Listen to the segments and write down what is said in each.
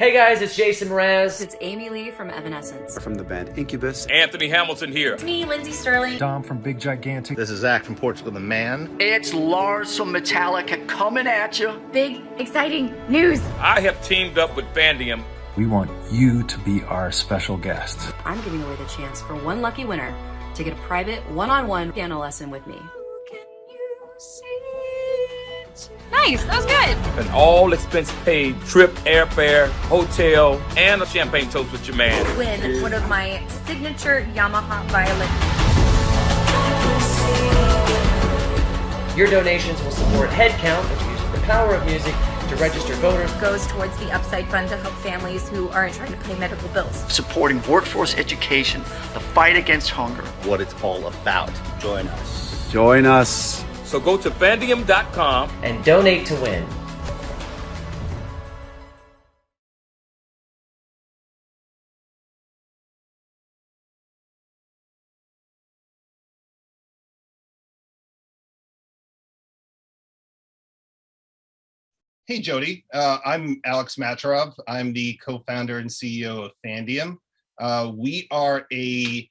Hey guys, it's Jason Rez. It's Amy Lee from Evanescence. From the band Incubus. Anthony Hamilton here. It's me, Lindsay Sterling. Dom from Big Gigantic. This is Zach from Portugal the Man. It's Lars from Metallica coming at you. Big, exciting news. I have teamed up with Fandiem. We want you to be our special guest. I'm giving away the chance for one lucky winner to get a private one-on-one piano lesson with me. Nice, that was good. An all expense paid trip, airfare, hotel, and a champagne toast with your man. Win one of my signature Yamaha violins. Your donations will support Headcount, which uses the power of music to register voters. Goes towards the Upside Fund to help families who aren't trying to pay medical bills. Supporting workforce education, the fight against hunger. What it's all about. Join us. Join us. So go to Fandiem.com And donate to win. Hey, Jodi. I'm Alex Machurov. I'm the co-founder and CEO of Fandiem. We are a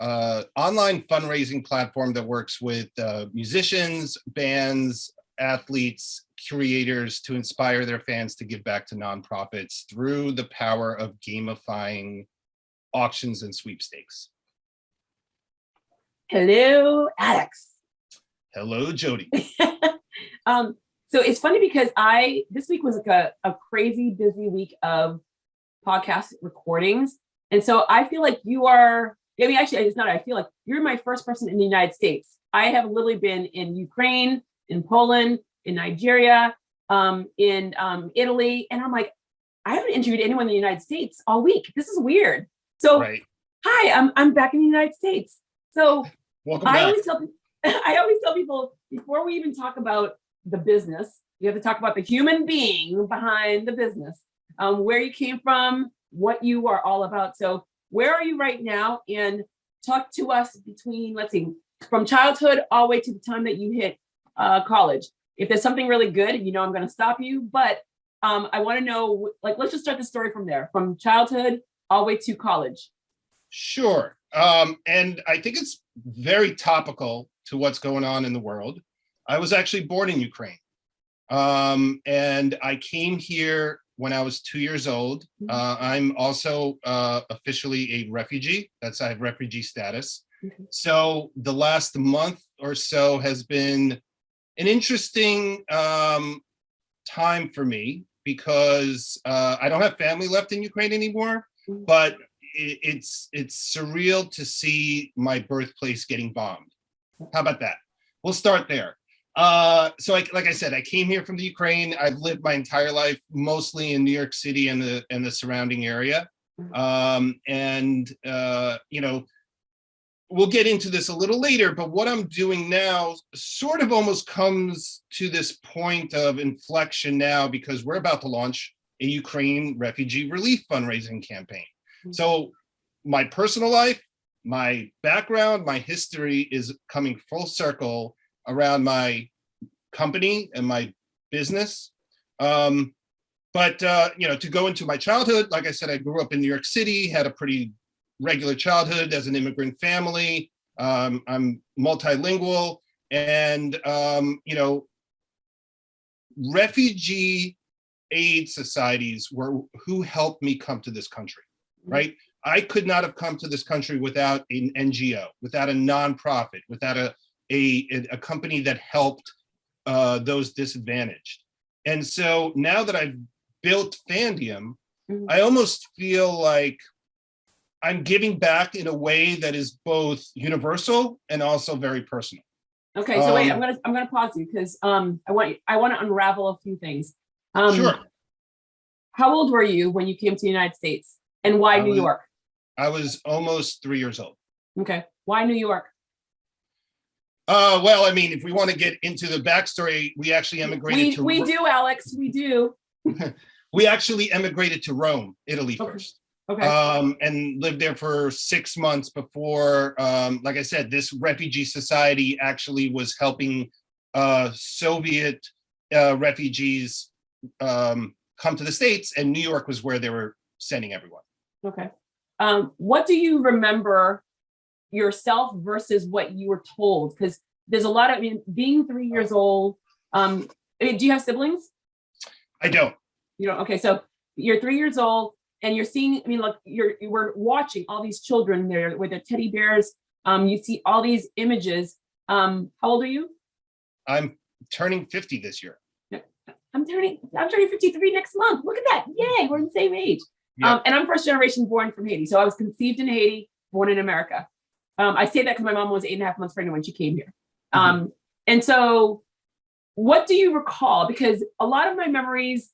online fundraising platform that works with musicians, bands, athletes, creators to inspire their fans to give back to nonprofits through the power of gamifying auctions and sweepstakes. Hello, Alex. Hello, Jodi. So it's funny because this week was like a crazy busy week of podcast recordings. And so I feel like I feel like you're my first person in the United States. I have literally been in Ukraine, in Poland, in Nigeria, in Italy. And I'm like, I haven't interviewed anyone in the United States all week. This is weird. So Right. Hi, I'm back in the United States. So Welcome back. I always tell people before we even talk about the business, you have to talk about the human being behind the business, where you came from, what you are all about. So where are you right now? And talk to us between, from childhood all the way to the time that you hit college. If there's something really good, I'm going to stop you. But I want to know, let's just start the story from there, from childhood all the way to college. Sure. And I think it's very topical to what's going on in the world. I was actually born in Ukraine. And I came here when I was 2 years old. I'm also officially a refugee. I have refugee status. So the last month or so has been an interesting time for me because I don't have family left in Ukraine anymore, but it's surreal to see my birthplace getting bombed. How about that? We'll start there. So like I said, I came here from the Ukraine. I've lived my entire life mostly in New York City and the surrounding area. We'll get into this a little later, but what I'm doing now sort of almost comes to this point of inflection now because we're about to launch a Ukraine refugee relief fundraising campaign. So my personal life, my background, my history is coming full circle around my company and my business. But to go into my childhood, like I said, I grew up in New York City, had a pretty regular childhood as an immigrant family. I'm multilingual and, refugee aid societies were who helped me come to this country, right? I could not have come to this country without an NGO, without a nonprofit, without a company that helped those disadvantaged. And so now that I've built Fandiem, I almost feel like I'm giving back in a way that is both universal and also very personal. Okay, so wait, I'm gonna pause you because I want to unravel a few things. Sure. How old were you when you came to the United States, and why New York? I was almost 3 years old. Okay, why New York? Well, I mean, if we want to get into the backstory, we actually emigrated We do, Alex, we do. We actually emigrated to Rome, Italy first. Okay. And lived there for 6 months before, like I said, this refugee society actually was helping Soviet refugees come to the States, and New York was where they were sending everyone. Okay. What do you remember yourself versus what you were told? Because there's a lot of, I mean, being 3 years old, do you have siblings? I don't. You don't? Okay, so you're 3 years old and you're seeing, I mean, look, you were watching all these children there with their teddy bears. You see all these images. How old are you? I'm turning 50 this year. I'm turning 53 next month. Look at that. Yay, we're the same age. Yeah. And I'm first generation born from Haiti. So I was conceived in Haiti, born in America. I say that because my mom was 8.5 months pregnant when she came here. And so what do you recall? Because a lot of my memories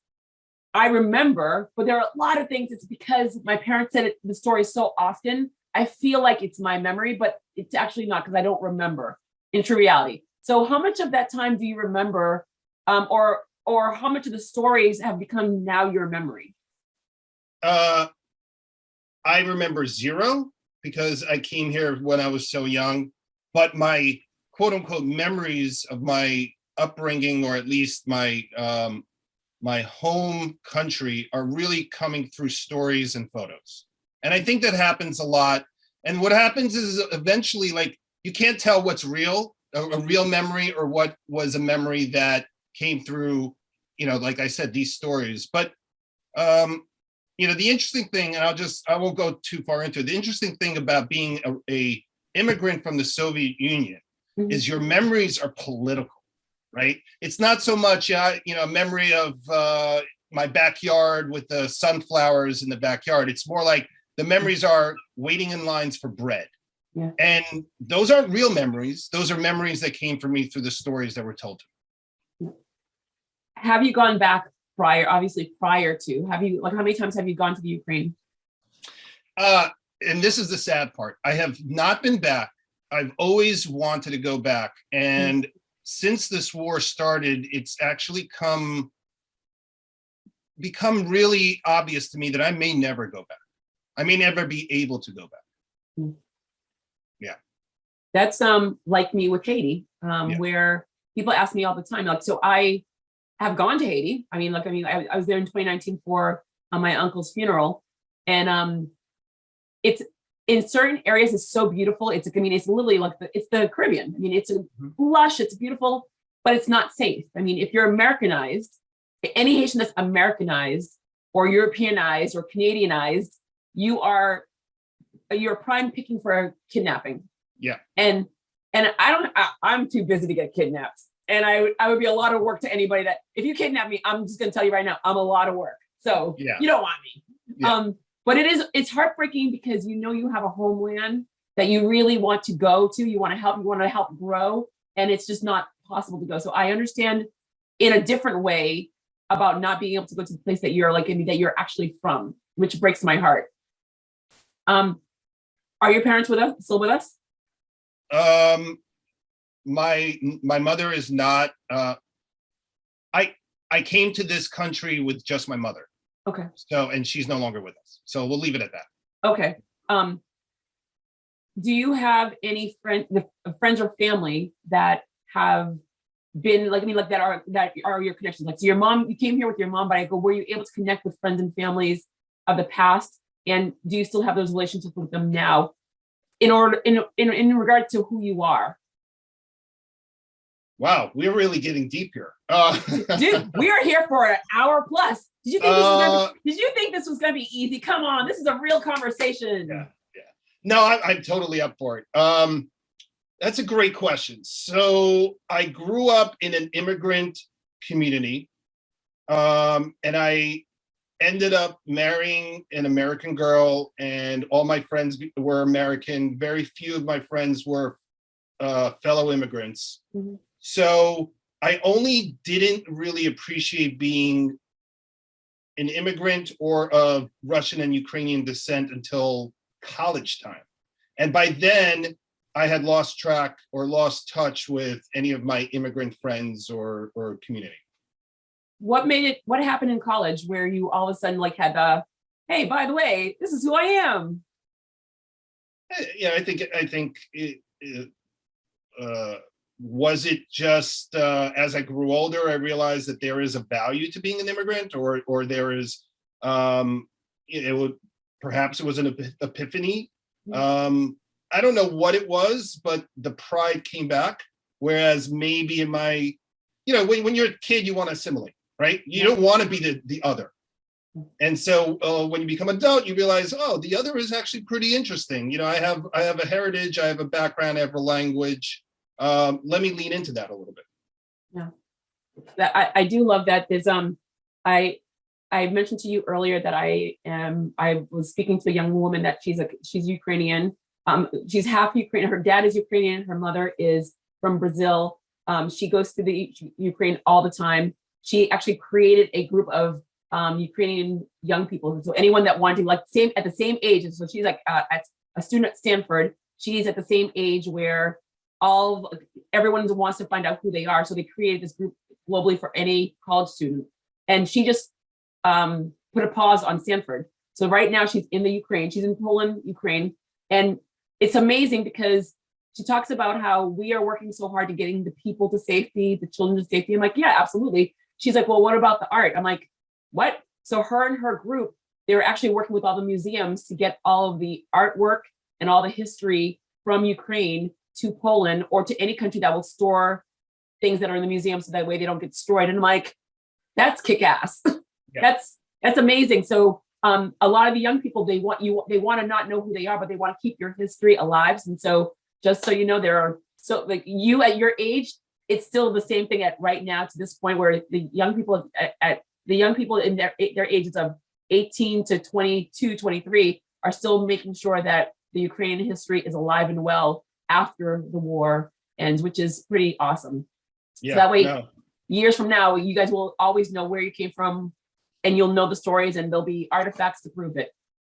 I remember, but there are a lot of things. It's because my parents said the story so often. I feel like it's my memory, but it's actually not because I don't remember in true reality. So how much of that time do you remember, or how much of the stories have become now your memory? I remember zero because I came here when I was so young, but my quote unquote memories of my upbringing, or at least my my home country, are really coming through stories and photos. And I think that happens a lot. And what happens is eventually, like, you can't tell what's real, a real memory, or what was a memory that came through, you know, like I said, these stories. But you know, the interesting thing, and I won't go too far into it. The interesting thing about being a immigrant from the Soviet Union is your memories are political, right? It's not so much, you know, a memory of my backyard with the sunflowers in the backyard. It's more like the memories are waiting in lines for bread. Yeah. And those aren't real memories. Those are memories that came from me through the stories that were told to me. Have you gone back prior to, have you, like, how many times have you gone to the Ukraine? And this is the sad part. I have not been back. I've always wanted to go back. And since this war started, it's actually become really obvious to me that I may never go back. I may never be able to go back. Yeah. That's like me with Haiti, where people ask me all the time, like, so I have gone to Haiti. I was there in 2019 for my uncle's funeral, and it's in certain areas it's so beautiful. It's literally like it's the Caribbean. I mean, it's lush, it's beautiful, but it's not safe. I mean, if you're Americanized, any Haitian that's Americanized or Europeanized or Canadianized, you're prime picking for a kidnapping. Yeah. And I'm too busy to get kidnapped. And I would be a lot of work to anybody that, if you kidnap me, I'm just going to tell you right now, I'm a lot of work. So you don't want me. Yeah. But it's heartbreaking because you know you have a homeland that you really want to go to. You want to help grow, and it's just not possible to go. So I understand in a different way about not being able to go to the place that you're like, that you're actually from, which breaks my heart. Are your parents still with us? My mother is not. I came to this country with just my mother. Okay. So, and she's no longer with us. So we'll leave it at that. Okay. Do you have any friends or family that have been that are your connections? Like, so your mom, you came here with your mom, but were you able to connect with friends and families of the past? And do you still have those relationships with them now in regard to who you are? Wow, we're really getting deep here. Dude, we are here for an hour plus. Did you think this was gonna be easy? Come on, this is a real conversation. Yeah. No, I'm totally up for it. That's a great question. So I grew up in an immigrant community, and I ended up marrying an American girl, and all my friends were American. Very few of my friends were fellow immigrants. Mm-hmm. So I only didn't really appreciate being an immigrant or of Russian and Ukrainian descent until college time. And by then I had lost track or lost touch with any of my immigrant friends or community. What happened in college where you all of a sudden like had hey, by the way, this is who I am? Yeah, I think Was it just as I grew older, I realized that there is a value to being an immigrant, or there is, perhaps it was an epiphany. I don't know what it was, but the pride came back. Whereas maybe in my, when you're a kid, you want to assimilate, right? You don't want to be the other. And so when you become adult, you realize, oh, the other is actually pretty interesting. I have a heritage, I have a background, I have a language. Let me lean into that a little bit. Yeah, I do love that. There's I mentioned to you earlier that I was speaking to a young woman that she's Ukrainian. She's half Ukrainian. Her dad is Ukrainian. Her mother is from Brazil. She goes to the Ukraine all the time. She actually created a group of Ukrainian young people. So anyone that wanted to at the same age. And so she's like a student at Stanford. She's at the same age where everyone wants to find out who they are. So they created this group globally for any college student. And she just put a pause on Stanford. So right now she's in the Ukraine. She's in Poland, Ukraine. And it's amazing because she talks about how we are working so hard to getting the people to safety, the children to safety. I'm like, yeah, absolutely. She's like, well, what about the art? I'm like, what? So her and her group, they were actually working with all the museums to get all of the artwork and all the history from Ukraine to Poland or to any country that will store things that are in the museum so that way they don't get destroyed. And I'm like, that's kick-ass. Yeah. That's amazing. So a lot of the young people, they want to not know who they are, but they want to keep your history alive. And so just so you know, you at your age, it's still the same thing at right now to this point where the young people in their ages of 18 to 22, 23 are still making sure that the Ukrainian history is alive and well after the war, and which is pretty awesome. Yeah, so that way, years from now, you guys will always know where you came from, and you'll know the stories, and there'll be artifacts to prove it.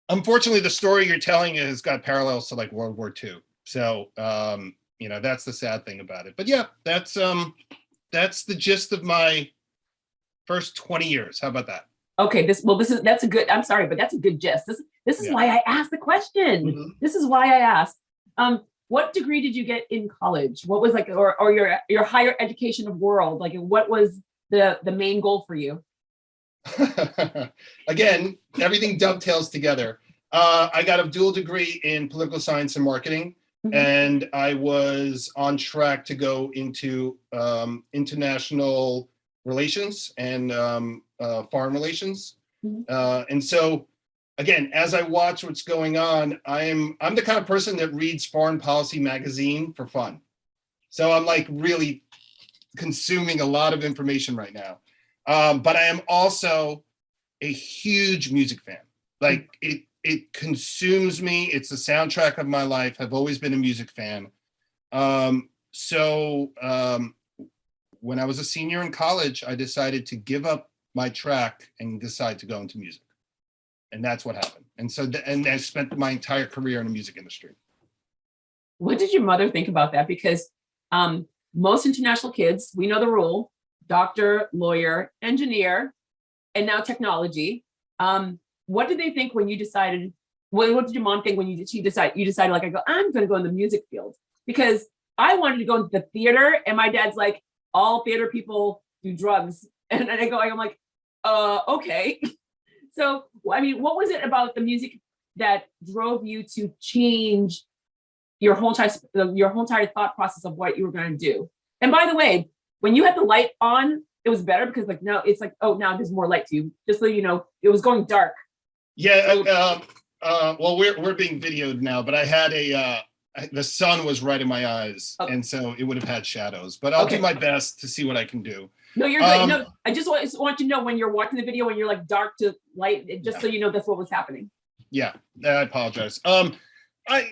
Unfortunately, the story you're telling has got parallels to like World War II. So, that's the sad thing about it. But yeah, that's the gist of my first 20 years. How about that? Okay, that's a good. I'm sorry, but that's a good gist. This is why I asked the question. Mm-hmm. This is why I asked. What degree did you get in college? What was or your higher education of world? Like, what was the main goal for you? Again, everything dovetails together. I got a dual degree in political science and marketing, mm-hmm. and I was on track to go into international relations and foreign relations. Mm-hmm. And so, again, as I watch what's going on, I'm the kind of person that reads Foreign Policy magazine for fun. So I'm like really consuming a lot of information right now. But I am also a huge music fan. Like it consumes me. It's the soundtrack of my life. I've always been a music fan. So when I was a senior in college, I decided to give up my track and decide to go into music. And that's what happened. And so, and I spent my entire career in the music industry. What did your mother think about that? Because most international kids, we know the rule: doctor, lawyer, engineer, and now technology. What did they think when you decided? What did your mom think when you decided like, I'm going to go in the music field? Because I wanted to go into the theater, and my dad's like, all theater people do drugs, and I'm like, okay. So, I mean, what was it about the music that drove you to change your whole entire thought process of what you were going to do? And by the way, when you had the light on, it was better because like now it's like, oh, now there's more light to you. Just so you know, it was going dark. Yeah. Well, we're being videoed now, but I had the sun was right in my eyes, and so it would have had shadows. But I'll do my best to see what I can do. No, you're good. No, I just want you to know when you're watching the video, when you're like dark to light, just so you know that's what was happening. Yeah, I apologize. I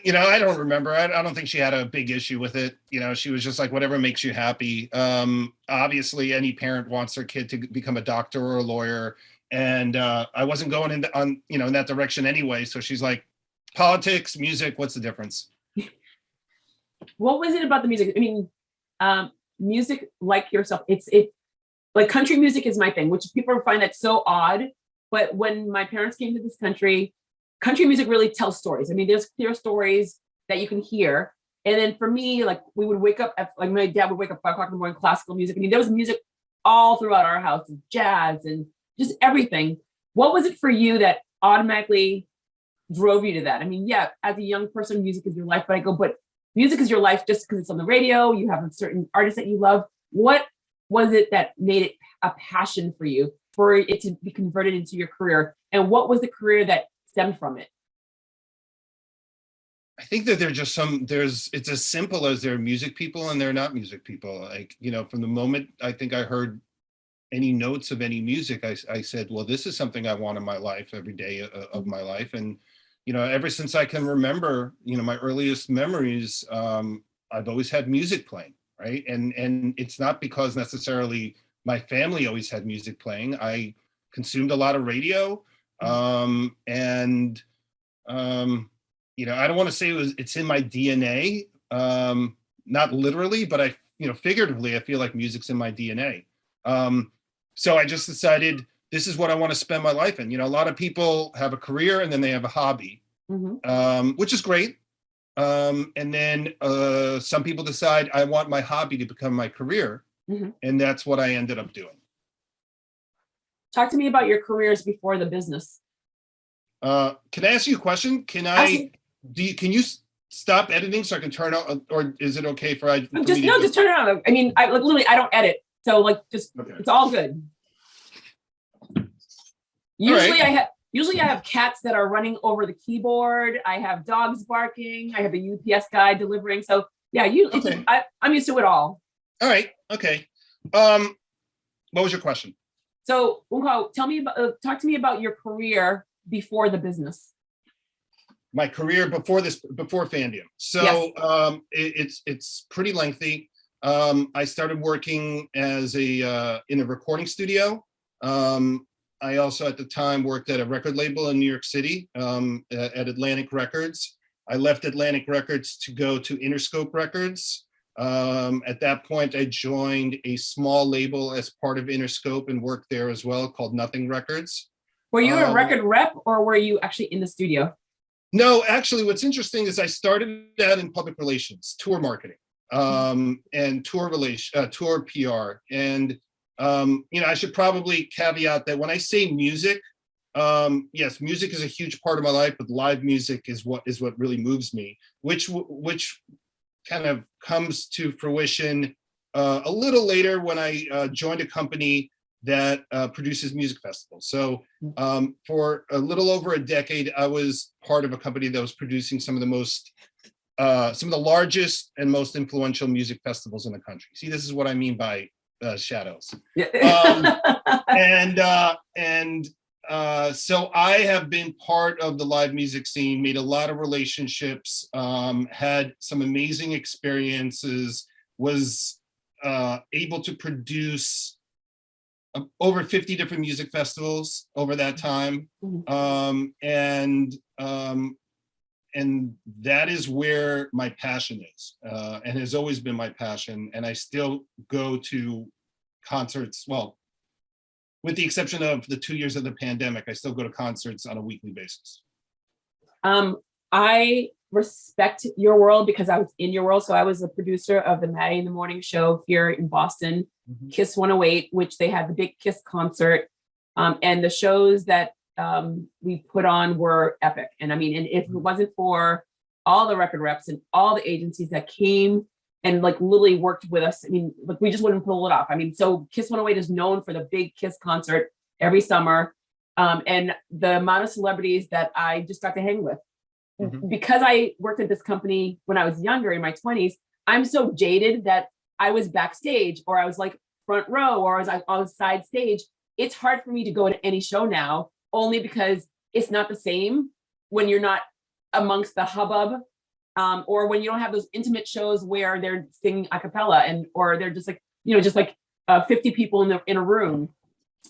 don't remember. I don't think she had a big issue with it. She was just like, whatever makes you happy. Obviously, any parent wants their kid to become a doctor or a lawyer, and I wasn't going in that direction anyway. So she's like, politics, music, what's the difference? What was it about the music? I mean, music like yourself. Like country music is my thing, which people find that so odd. But when my parents came to this country, country music really tells stories. I mean, there are stories that you can hear. And then for me, like we would wake up at, like my dad would wake up 5 o'clock in the morning, classical music. I mean, there was music all throughout our house, jazz and just everything. What was it for you that automatically drove you to that? I mean, yeah, as a young person, music is your life, but music is your life just because it's on the radio, you have a certain artist that you love. What was it that made it a passion for you, for it to be converted into your career? And what was the career that stemmed from it? I think that it's as simple as there are music people and there are not music people. Like, from the moment I think I heard any notes of any music, I said, well, this is something I want in my life every day of my life. And, ever since I can remember, my earliest memories, I've always had music playing, right? And it's not because necessarily my family always had music playing. I consumed a lot of radio, I don't want to say it's in my DNA, not literally, but figuratively, I feel like music's in my DNA. So I just decided this is what I want to spend my life in. A lot of people have a career and then they have a hobby, which is great. And then some people decide I want my hobby to become my career. And that's what I ended up doing. Talk to me about your careers before the business. Can I ask you a question? Can you stop editing so I can turn on, or is it okay for just turn it on? I mean, I don't edit, so okay. It's all good. Usually I have cats that are running over the keyboard. I have dogs barking. I have a UPS guy delivering. So yeah, I'm used to it all. All right. Okay. What was your question? So talk to me about your career before the business. My career before Fandiem. So yes. It's pretty lengthy. I started working as in a recording studio. I also at the time worked at a record label in New York City, at Atlantic Records. I left Atlantic Records to go to Interscope Records. At that point, I joined a small label as part of Interscope and worked there as well, called Nothing Records. Were you a record rep, or were you actually in the studio? No, actually, what's interesting is I started out in public relations, tour marketing, and tour PR. And I should probably caveat that when I say music, yes, music is a huge part of my life, but live music is what really moves me, which kind of comes to fruition a little later when I joined a company that produces music festivals. So for a little over a decade, I was part of a company that was producing some of the largest and most influential music festivals in the country. See, this is what I mean by shadows. Yeah. So I have been part of the live music scene, made a lot of relationships, had some amazing experiences, was able to produce over 50 different music festivals over that time. And that is where my passion is, and has always been my passion. And I still go to concerts, well, with the exception of the 2 years of the pandemic, I still go to concerts on a weekly basis. I respect your world because I was in your world. So I was a producer of the Maddie in the Morning show here in Boston, Kiss 108, which they had the big Kiss concert. And the shows that we put on were epic. And I mean, and if it wasn't for all the record reps and all the agencies that came and like literally worked with us, I mean, like we just wouldn't pull it off. I mean, so Kiss 108 is known for the big Kiss concert every summer. And the amount of celebrities that I just got to hang with. Because I worked at this company when I was younger in my 20s, I'm so jaded that I was backstage or I was like front row or I was side stage. It's hard for me to go to any show now, only because it's not the same when you're not amongst the hubbub, or when you don't have those intimate shows where they're singing a cappella or they're just like 50 people in a room,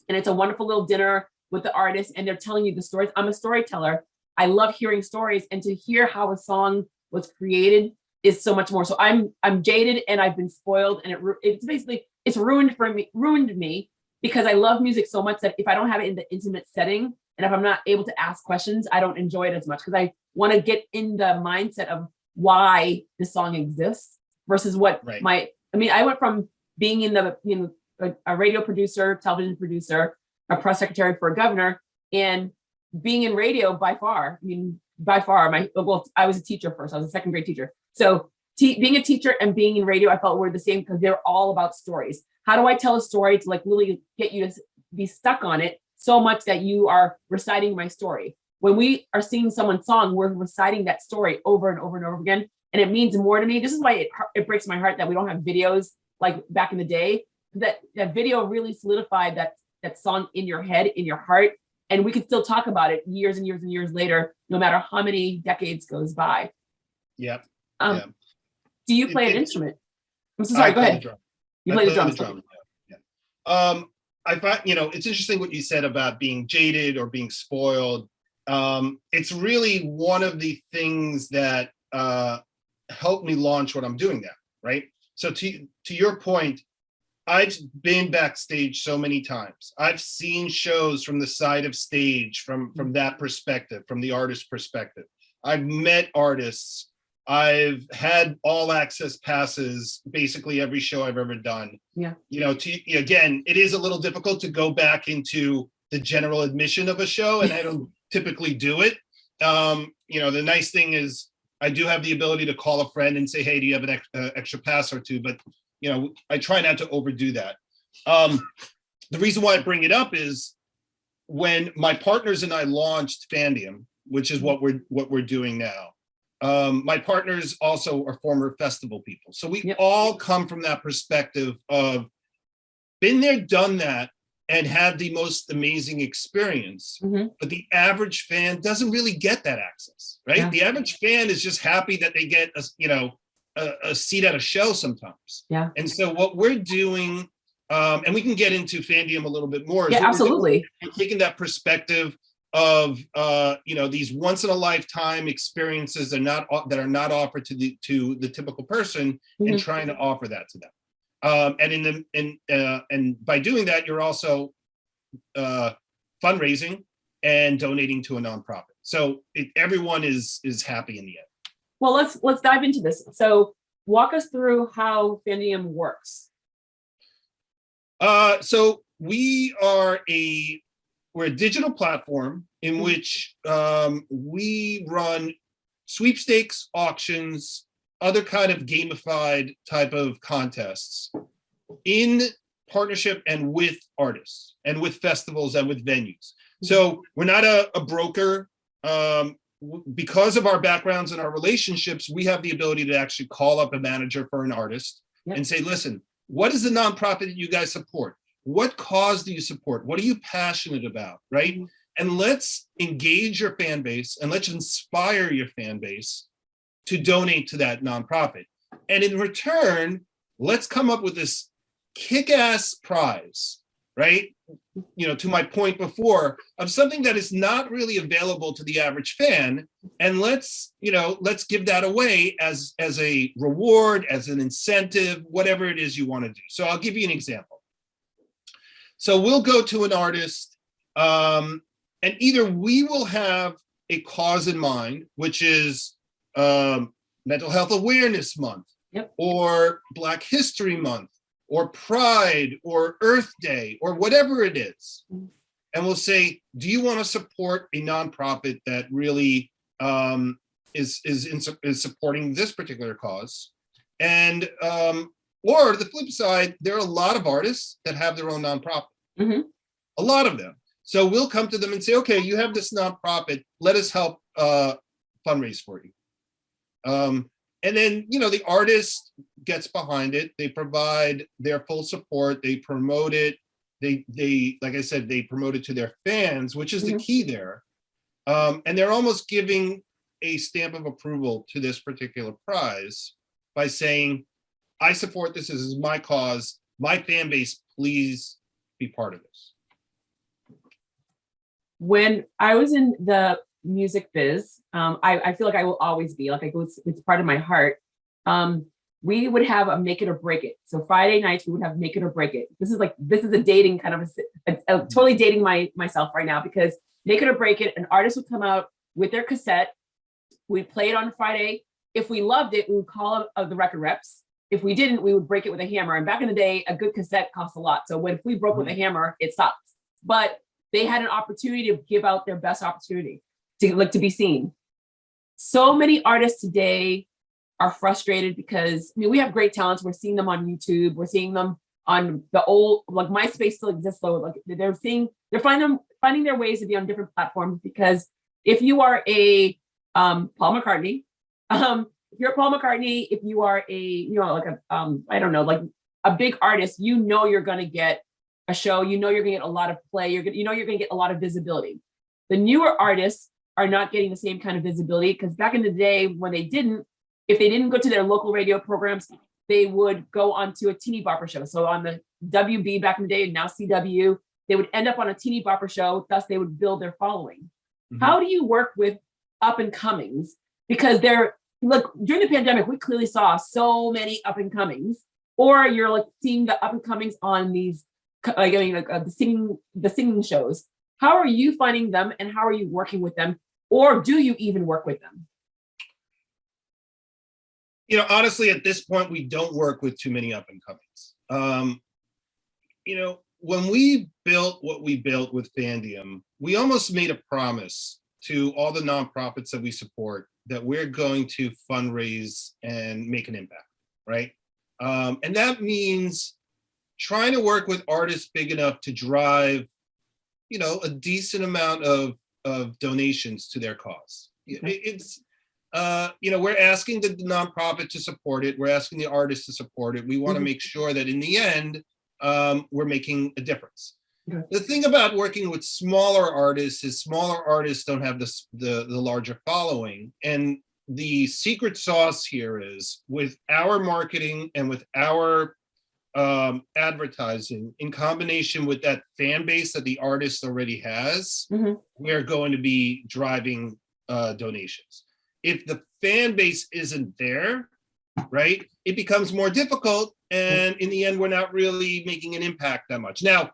and it's a wonderful little dinner with the artist and they're telling you the stories. I'm a storyteller. I love hearing stories, and to hear how a song was created is so much more. So I'm jaded and I've been spoiled, and it's ruined me because I love music so much that if I don't have it in the intimate setting and if I'm not able to ask questions, I don't enjoy it as much because I want to get in the mindset of why this song exists versus what Right. I went from being in a radio producer, television producer, a press secretary for a governor, and being in radio by far. I was a teacher first. I was a second grade teacher. So being a teacher and being in radio, I felt were the same because they're all about stories. How do I tell a story to like really get you to be stuck on it so much that you are reciting my story? When we are singing someone's song, we're reciting that story over and over and over again. And it means more to me. This is why it breaks my heart that we don't have videos like back in the day. That video really solidified that song in your head, in your heart. And we could still talk about it years and years and years later, no matter how many decades goes by. Yep. Do you play an instrument? I'm so sorry, go ahead. You play the drums. Yeah. I find, it's interesting what you said about being jaded or being spoiled. It's really one of the things that helped me launch what I'm doing now, right? So to your point, I've been backstage so many times. I've seen shows from the side of stage, from that perspective, from the artist perspective. I've met artists. I've had all access passes, basically every show I've ever done. Yeah. Again, it is a little difficult to go back into the general admission of a show, and I don't typically do it. The nice thing is I do have the ability to call a friend and say, hey, do you have an extra pass or two? But I try not to overdo that. The reason why I bring it up is when my partners and I launched Fandiem, which is what we're doing now. My partners also are former festival people. So we all come from that perspective of been there, done that, and had the most amazing experience. Mm-hmm. But the average fan doesn't really get that access, right? Yeah. The average fan is just happy that they get a seat at a show sometimes. Yeah. And so what we're doing, and we can get into Fandiem a little bit more. Yeah, absolutely. We're taking that perspective of these once in a lifetime experiences that are not offered to the typical person, mm-hmm. and trying to offer that to them. And by doing that, you're also fundraising and donating to a nonprofit. So everyone is happy in the end. Well, let's dive into this. So walk us through how Fandiem works. So we're a digital platform in which we run sweepstakes, auctions, other kind of gamified type of contests in partnership and with artists and with festivals and with venues. So we're not a broker. Because of our backgrounds and our relationships, we have the ability to actually call up a manager for an artist and say, listen, what is the nonprofit that you guys support? What cause do you support? What are you passionate about, right? Mm-hmm. And let's engage your fan base and let's inspire your fan base to donate to that nonprofit. And in return, let's come up with this kick-ass prize, right? To my point before, of something that is not really available to the average fan. And let's give that away as a reward, as an incentive, whatever it is you want to do. So I'll give you an example. So we'll go to an artist, and either we will have a cause in mind, which is Mental Health Awareness Month, or Black History Month, or Pride, or Earth Day, or whatever it is. And we'll say, do you want to support a nonprofit that really is supporting this particular cause? And or the flip side, there are a lot of artists that have their own nonprofit. Mm-hmm. A lot of them. So we'll come to them and say, okay, you have this nonprofit, let us help fundraise for you. And then, the artist gets behind it. They provide their full support. They promote it. They like I said, they promote it to their fans, which is mm-hmm. the key there. And they're almost giving a stamp of approval to this particular prize by saying, I support this. This is my cause. My fan base, please be part of this. When I was in the music biz, I feel like I will always be, it's part of my heart. We would have a Make It or Break It. So Friday nights we would have Make It or Break It. This is a dating kind of totally dating myself right now, because Make It or Break It, an artist would come out with their cassette. We'd play it on Friday if we loved it, we would call up the record reps. If we didn't, we would break it with a hammer. And back in the day, a good cassette cost a lot. So if we broke with a hammer, it stopped. But they had an opportunity to give out their best opportunity to be seen. So many artists today are frustrated because we have great talents. We're seeing them on YouTube. We're seeing them on the old, like MySpace still exists though. Like they're finding their ways to be on different platforms, because if you are a Paul McCartney, if you're Paul McCartney, if you are a, like a, I don't know, like a big artist, you're going to get a show, you're going to get a lot of play, you're going to get a lot of visibility. The newer artists are not getting the same kind of visibility, because back in the day when if they didn't go to their local radio programs, they would go onto a teeny bopper show. So on the WB back in the day, and now CW, they would end up on a teeny bopper show, thus they would build their following. Mm-hmm. How do you work with up and comings? Because look, during the pandemic, we clearly saw so many up and comings, or you're like seeing the up and comings on these, the singing shows. How are you finding them, and how are you working with them, or do you even work with them? Honestly, at this point, we don't work with too many up and comings. When we built what we built with Fandiem, we almost made a promise to all the nonprofits that we support that we're going to fundraise and make an impact, right? And that means trying to work with artists big enough to drive, a decent amount of donations to their cause. It's, we're asking the nonprofit to support it. We're asking the artists to support it. We want to make sure that in the end, we're making a difference. Okay. The thing about working with smaller artists is smaller artists don't have the larger following. And the secret sauce here is with our marketing and with our advertising in combination with that fan base that the artist already has, we're going to be driving donations. If the fan base isn't there, right, it becomes more difficult. And in the end, we're not really making an impact that much. Now,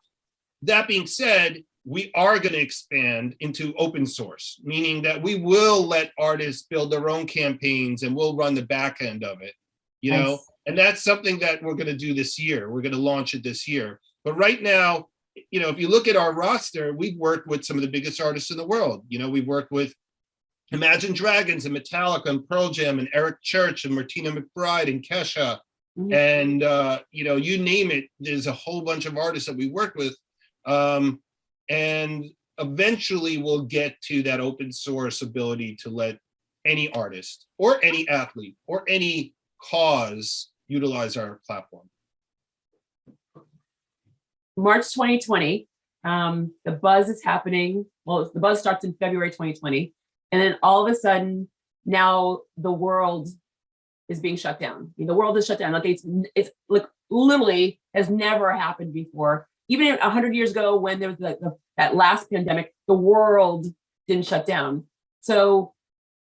that being said, we are going to expand into open source, meaning that we will let artists build their own campaigns and we'll run the back end of it, know? And that's something that we're going to do this year. We're going to launch it this year. But right now, if you look at our roster, we've worked with some of the biggest artists in the world. We've worked with Imagine Dragons and Metallica and Pearl Jam and Eric Church and Martina McBride and Kesha. And, you name it, there's a whole bunch of artists that we work with. And eventually we'll get to that open source ability to let any artist or any athlete or any cause utilize our platform. March 2020, the buzz is happening. Well, the buzz starts in February 2020. And then all of a sudden, now the world is being shut down. The world is shut down. Like it's like literally has never happened before. Even 100 years ago, when there was that last pandemic, the world didn't shut down. So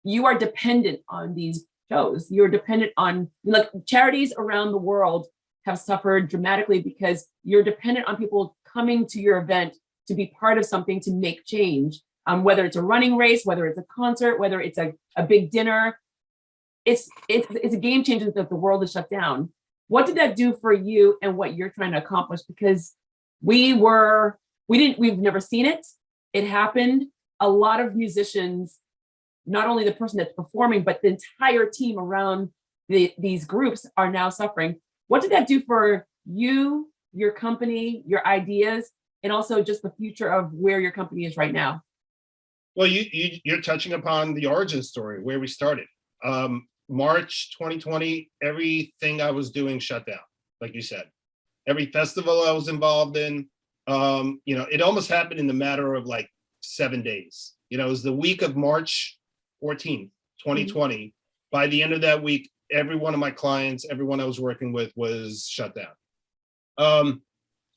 you are dependent on these shows. You're dependent on, like, charities around the world have suffered dramatically because you're dependent on people coming to your event to be part of something, to make change. Whether it's a running race, whether it's a concert, whether it's a big dinner, it's a game changer that the world is shut down. What did that do for you and what you're trying to accomplish? Because we've never seen it. It happened. A lot of musicians, not only the person that's performing, but the entire team around these groups are now suffering. What did that do for you, your company, your ideas, and also just the future of where your company is right now? Well, you're touching upon the origin story, where we started. March 2020, everything I was doing shut down, like you said. Every festival I was involved in, it almost happened in the matter of like 7 days. It was the week of March 14th, 2020. By the end of that week, every one of my clients, everyone I was working with was shut down.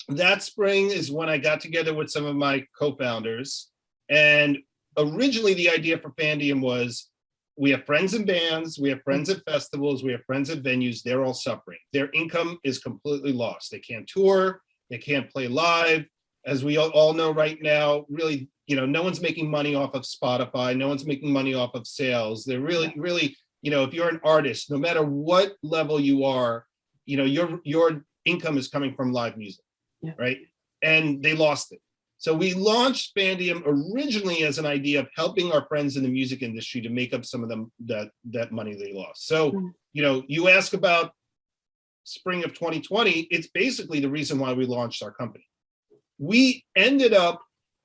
That spring is when I got together with some of my co-founders, and originally the idea for Fandiem was, we have friends in bands, we have friends at festivals, we have friends at venues, they're all suffering. Their income is completely lost. They can't tour, they can't play live. As we all know right now, really, no one's making money off of Spotify, no one's making money off of sales. They're really if you're an artist, no matter what level you are, your income is coming from live music, right? And they lost it. So we launched Fandiem originally as an idea of helping our friends in the music industry to make up some of them that money they lost. So, you ask about spring of 2020, it's basically the reason why we launched our company. We ended up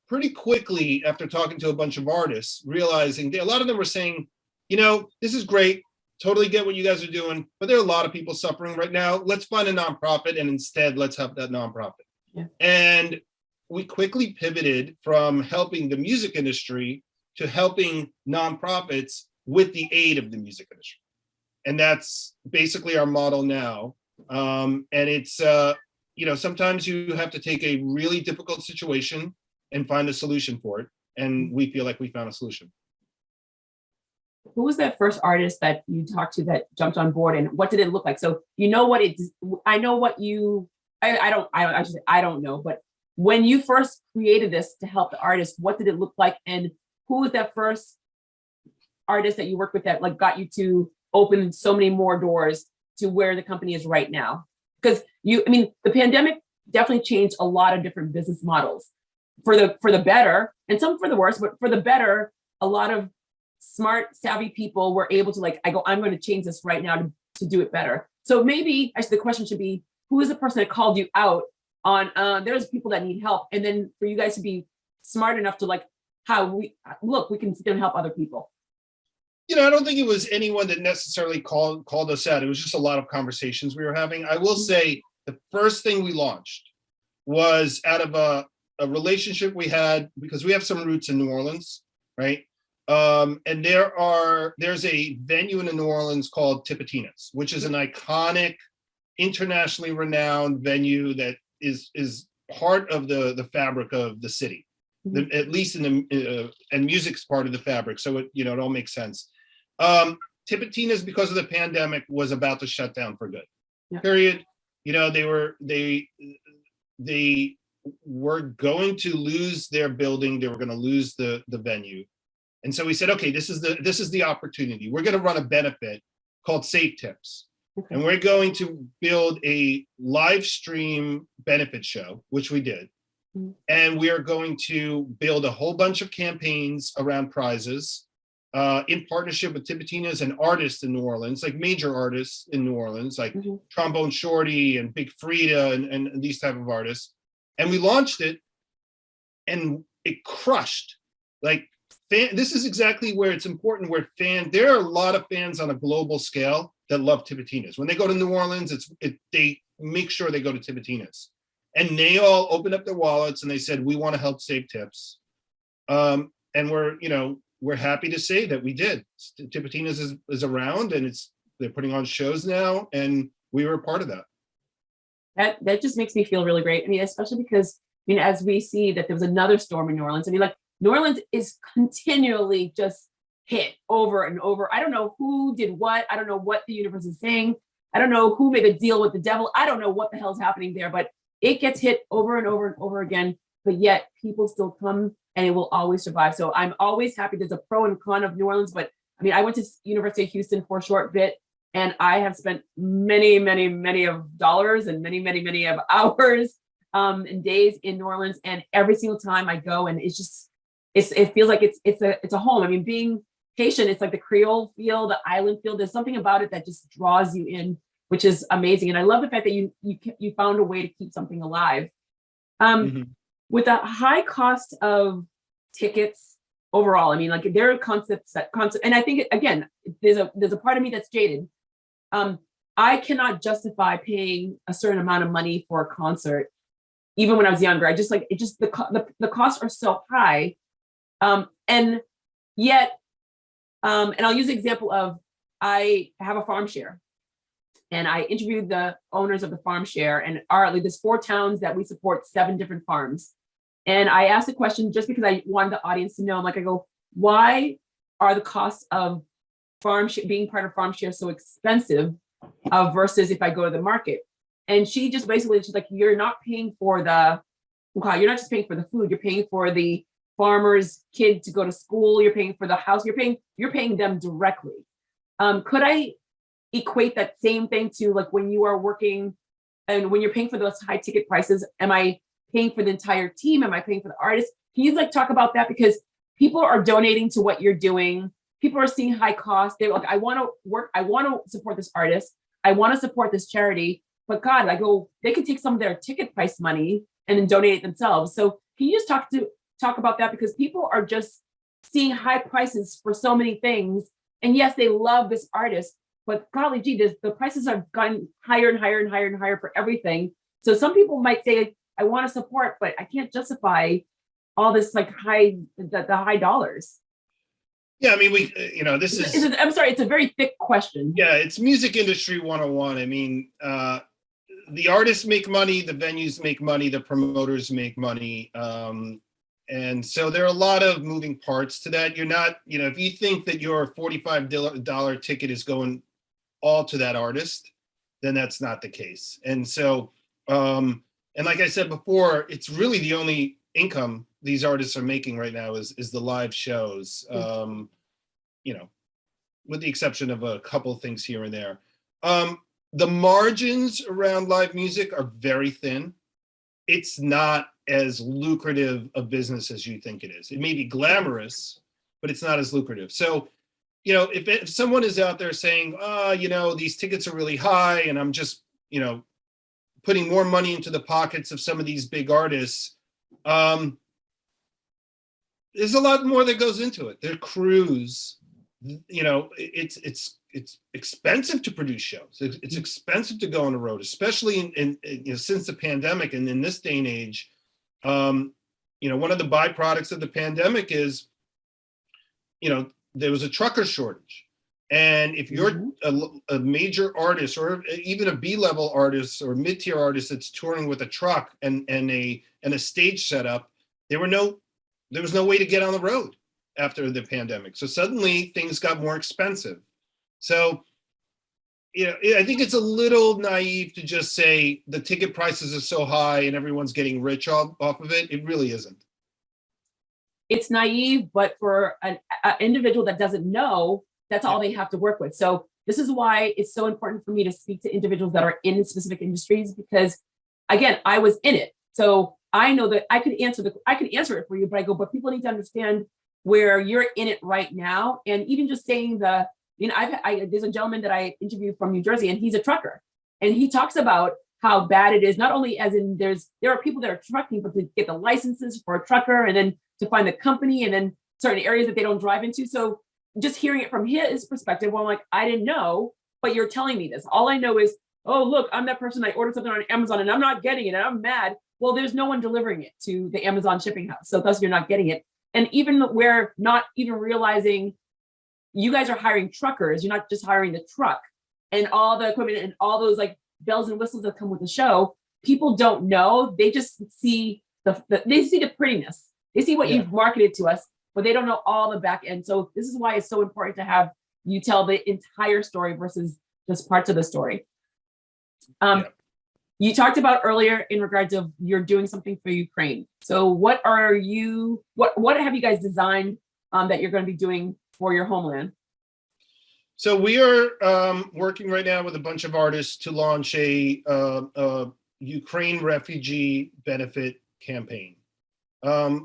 pretty quickly after talking to a bunch of artists, realizing a lot of them were saying, this is great, totally get what you guys are doing, but there are a lot of people suffering right now. Let's find a nonprofit and instead let's help that nonprofit. Yeah. And we quickly pivoted from helping the music industry to helping nonprofits with the aid of the music industry. And that's basically our model now. And it's, sometimes you have to take a really difficult situation and find a solution for it. And we feel like we found a solution. Who was that first artist that you talked to that jumped on board, and what did it look like? So I know what you, I don't know, but when you first created this to help the artists, what did it look like? And who was that first artist that you worked with that like got you to open so many more doors to where the company is right now? Because the pandemic definitely changed a lot of different business models for the better and some for the worse, but for the better, a lot of smart, savvy people were able to I'm going to change this right now to do it better. So maybe actually the question should be, who is the person that called you out on, there's people that need help. And then for you guys to be smart enough to we can sit there and help other people. I don't think it was anyone that necessarily called us out. It was just a lot of conversations we were having. I will say the first thing we launched was out of a relationship we had, because we have some roots in New Orleans, right? And there's a venue in New Orleans called Tipitina's, which is an iconic, internationally renowned venue that is part of the fabric of the city, at least and music's part of the fabric. So it all makes sense. Tipitina's, because of the pandemic, was about to shut down for good. Yeah. Period. They were going to lose their building. They were going to lose the venue. And so we said, okay, this is the opportunity. We're going to run a benefit called Save Tips. Okay. And we're going to build a live stream benefit show, which we did. Mm-hmm. And we are going to build a whole bunch of campaigns around prizes in partnership with Tipitina's and artists in New Orleans, like major artists in New Orleans, like Trombone Shorty and Big Frida and these type of artists. And we launched it and it crushed. This is exactly where it's important, there are a lot of fans on a global scale that love Tipitina's. When they go to New Orleans, they make sure they go to Tipitina's. And they all opened up their wallets and they said, we want to help Save Tips. And we're happy to say that we did. Tipitina's is around and they're putting on shows now, and we were a part of that. That just makes me feel really great. Especially because, as we see that there was another storm in New Orleans, New Orleans is continually just hit over and over. I don't know who did what. I don't know what the universe is saying. I don't know who made a deal with the devil. I don't know what the hell's happening there, but it gets hit over and over and over again. But yet people still come and it will always survive. So I'm always happy. There's a pro and con of New Orleans, but I went to University of Houston for a short bit, and I have spent many, many, many of dollars and many, many, many of hours and days in New Orleans. And every single time I go, and it feels like it's a home. Being Haitian, it's like the Creole feel, the island feel. There's something about it that just draws you in, which is amazing. And I love the fact that you found a way to keep something alive. With a high cost of tickets overall, there are concepts, and I think again, there's a part of me that's jaded. I cannot justify paying a certain amount of money for a concert, even when I was younger. The costs are so high. And yet, and I'll use the example of, I have a farm share, and I interviewed the owners of the farm share, and there's 4 towns that we support 7 different farms. And I asked the question just because I wanted the audience to know, I go, why are the costs of being part of farm share so expensive versus if I go to the market? And she just basically, she's like, you're not paying for you're not just paying for the food, you're paying for the farmer's kid to go to school, you're paying for the house, you're paying them directly. Could I equate that same thing to like when you are working and when you're paying for those high ticket prices? Am I paying for the entire team? Am I paying for the artist? Can you like talk about that? Because people are donating to what you're doing. People are seeing high costs. They're like, I want to work. I want to support this artist. I want to support this charity. But God, I go, they can take some of their ticket price money and then donate it themselves. So can you just talk about that? Because people are just seeing high prices for so many things. And yes, they love this artist, but golly gee, the prices have gone higher and higher and higher and higher for everything. So some people might say, I want to support, but I can't justify all this like the high dollars. Yeah, I mean, this is. I'm sorry, it's a very thick question. Yeah, it's music industry 101. I mean, the artists make money, the venues make money, the promoters make money. And so there are a lot of moving parts to that. You're not, if you think that your $45 ticket is going all to that artist, then that's not the case. And so, and like I said before, it's really the only income these artists are making right now is the live shows, with the exception of a couple things here and there. The margins around live music are very thin. It's not as lucrative a business as you think it is. It may be glamorous, but it's not as lucrative. So, if someone is out there saying, these tickets are really high and I'm just, putting more money into the pockets of some of these big artists, there's a lot more that goes into it. Their crews, it's expensive to produce shows. It's expensive to go on the road, especially in since the pandemic and in this day and age. One of the byproducts of the pandemic is, there was a trucker shortage. And if you're a major artist or even a B-level artist or mid-tier artist that's touring with a truck and a stage setup, there was no way to get on the road after the pandemic. So suddenly things got more expensive. So, I think it's a little naive to just say the ticket prices are so high and everyone's getting rich off of it. It really isn't. It's naive, but for an individual that doesn't know, that's all they have to work with. So this is why it's so important for me to speak to individuals that are in specific industries, because again, I was in it. So I know that I could answer it for you, but people need to understand where you're in it right now. And even just saying there's a gentleman that I interviewed from New Jersey, and he's a trucker, and he talks about how bad it is, not only as in there are people that are trucking, but to get the licenses for a trucker and then to find the company and then certain areas that they don't drive into. So just hearing it from his perspective, well, I'm like, I didn't know, but you're telling me this. All I know is, oh, look, I'm that person. I ordered something on Amazon and I'm not getting it and I'm mad. Well, there's no one delivering it to the Amazon shipping house. So thus you're not getting it. And even we're not even realizing you guys are hiring truckers. You're not just hiring the truck and all the equipment and all those like bells and whistles that come with the show. People don't know. They just see they see the prettiness. They see what you've marketed to us, but they don't know all the back end. So this is why it's so important to have you tell the entire story versus just parts of the story. You talked about earlier in regards of you're doing something for Ukraine. So what have you guys designed that you're going to be doing for your homeland? So we are working right now with a bunch of artists to launch a Ukraine refugee benefit campaign.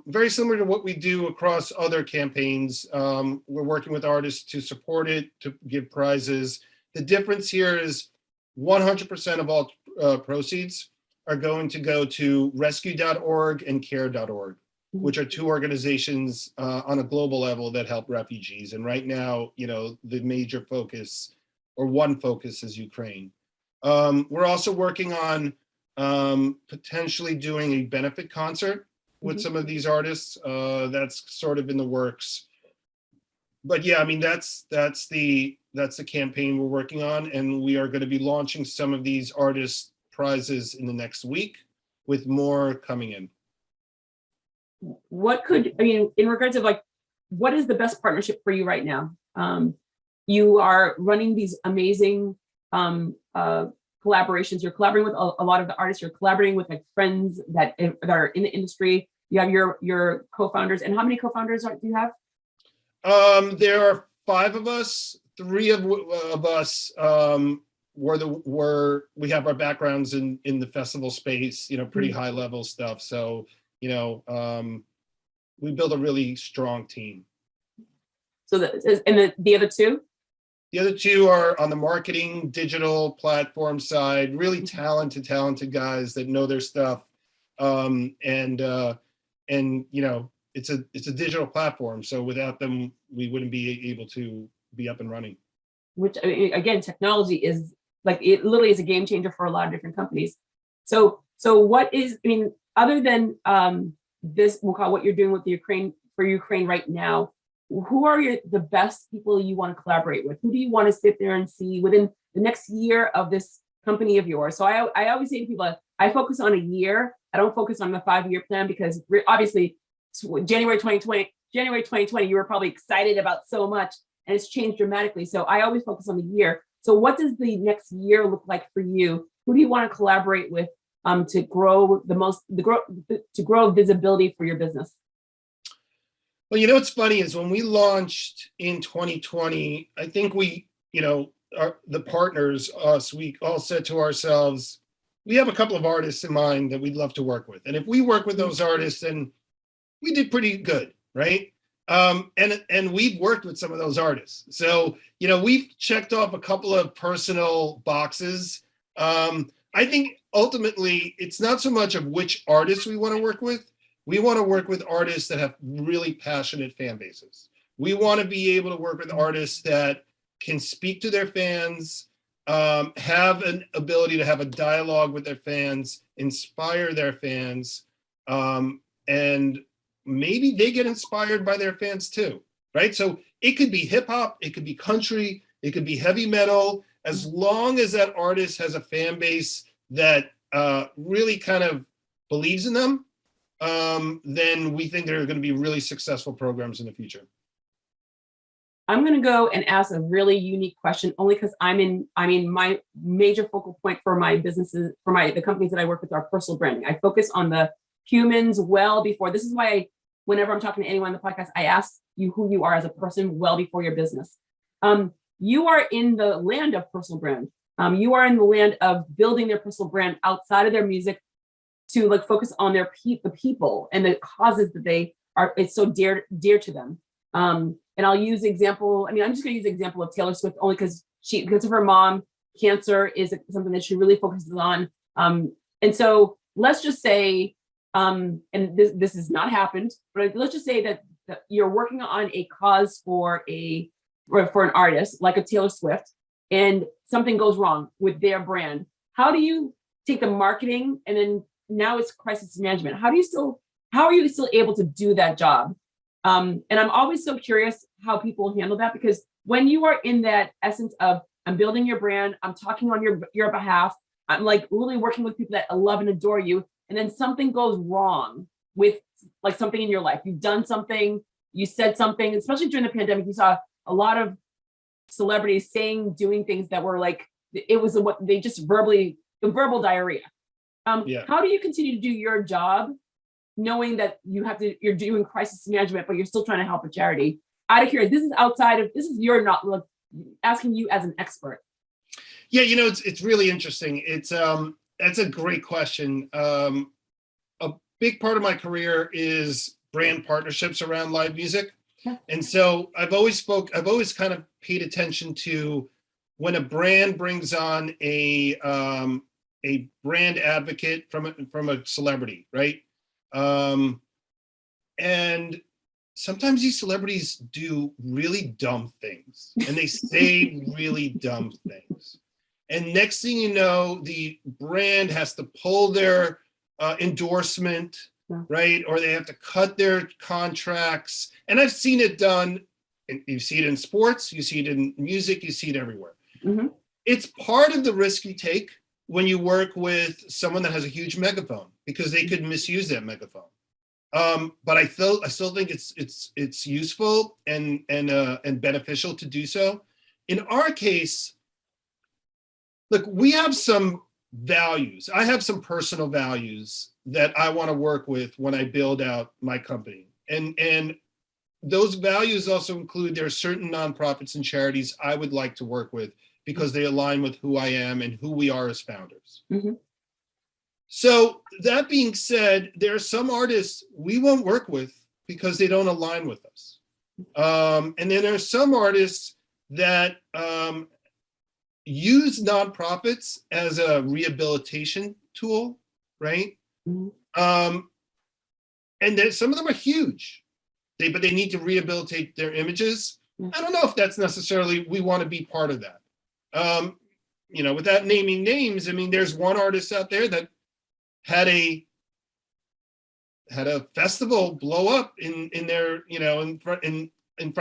Very similar to what we do across other campaigns. We're working with artists to support it, to give prizes. The difference here is 100% of all proceeds are going to go to rescue.org and care.org, which are two organizations on a global level that help refugees. And right now, the major focus or one focus is Ukraine. We're also working on potentially doing a benefit concert with some of these artists. That's sort of in the works. But yeah, I mean, that's the campaign we're working on, and we are going to be launching some of these artist prizes in the next week, with more coming in. In regards of like, what is the best partnership for you right now? You are running these amazing collaborations. You're collaborating with a lot of the artists. You're collaborating with like friends that are in the industry. You have your co-founders. And how many co-founders do you have? There are 5 of us. three of us we have our backgrounds in the festival space, pretty high level stuff. So, we built a really strong team. So the other two? The other two are on the marketing, digital platform side, really talented guys that know their stuff. And it's a digital platform. So without them, we wouldn't be able to be up and running. Which, again, technology is like, it literally is a game changer for a lot of different companies. So what is, other than this, we'll call what you're doing with the Ukraine right now, who are the best people you want to collaborate with? Who do you want to sit there and see within the next year of this company of yours? So I always say to people, I focus on a year. I don't focus on the 5-year plan, because obviously January 2020, you were probably excited about so much, and it's changed dramatically. So I always focus on the year. So what does the next year look like for you? Who do you want to collaborate with to grow to grow visibility for your business? Well, what's funny is when we launched in 2020, I think the partners, us, we all said to ourselves, we have a couple of artists in mind that we'd love to work with. And if we work with those artists, then we did pretty good, right? And we've worked with some of those artists. So, we've checked off a couple of personal boxes. I think ultimately it's not so much of which artists we want to work with. We want to work with artists that have really passionate fan bases. We want to be able to work with artists that can speak to their fans, have an ability to have a dialogue with their fans, inspire their fans, and maybe they get inspired by their fans too, right? So it could be hip hop, it could be country, it could be heavy metal. As long as that artist has a fan base that really kind of believes in them, then we think there are going to be really successful programs in the future. I'm going to go and ask a really unique question, only because my major focal point for my businesses, for the companies that I work with, are personal branding. I focus on the humans well before. This is why whenever I'm talking to anyone on the podcast, I ask you who you are as a person well before your business. You are in the land of personal brand. You are in the land of building their personal brand outside of their music, to focus on the people and the causes that it's so dear to them. And I'll use example. I'm just going to use the example of Taylor Swift, only because of her mom, cancer is something that she really focuses on. And so let's just say, and this has not happened, but let's just say that you're working on a cause for an artist like a Taylor Swift, and something goes wrong with their brand. How do you take the marketing, and then now it's crisis management? How are you still able to do that job? And I'm always so curious how people handle that, because when you are in that essence of, I'm building your brand, I'm talking on your behalf, I'm really working with people that love and adore you, and then something goes wrong with something in your life. You've done something, you said something, especially during the pandemic, you saw a lot of celebrities doing things that were it was what they just the verbal diarrhea. How do you continue to do your job, knowing that you're doing crisis management, but you're still trying to help a charity? Out of here, this is your not asking you as an expert. Yeah, it's really interesting. That's a great question. A big part of my career is brand partnerships around live music. Yeah. And so I've always kind of paid attention to when a brand brings on a brand advocate from a celebrity, right? And sometimes these celebrities do really dumb things, and they say really dumb things. And next thing you know, the brand has to pull their endorsement, right? Or they have to cut their contracts. And I've seen it done. And you see it in sports, you see it in music, you see it everywhere. Mm-hmm. It's part of the risk you take when you work with someone that has a huge megaphone, because they could misuse that megaphone. But I still think it's useful and beneficial to do so. In our case, look, we have some values. I have some personal values that I want to work with when I build out my company. And those values also include there are certain nonprofits and charities I would like to work with because they align with who I am and who we are as founders. Mm-hmm. So that being said, there are some artists we won't work with because they don't align with us. And then there are some artists that use nonprofits as a rehabilitation tool, right? Mm-hmm. And then some of them are huge, but they need to rehabilitate their images. Mm-hmm. I don't know if that's necessarily, we want to be part of that. You know, without naming names, I mean, there's one artist out there that had a festival blow up in their, you know, in front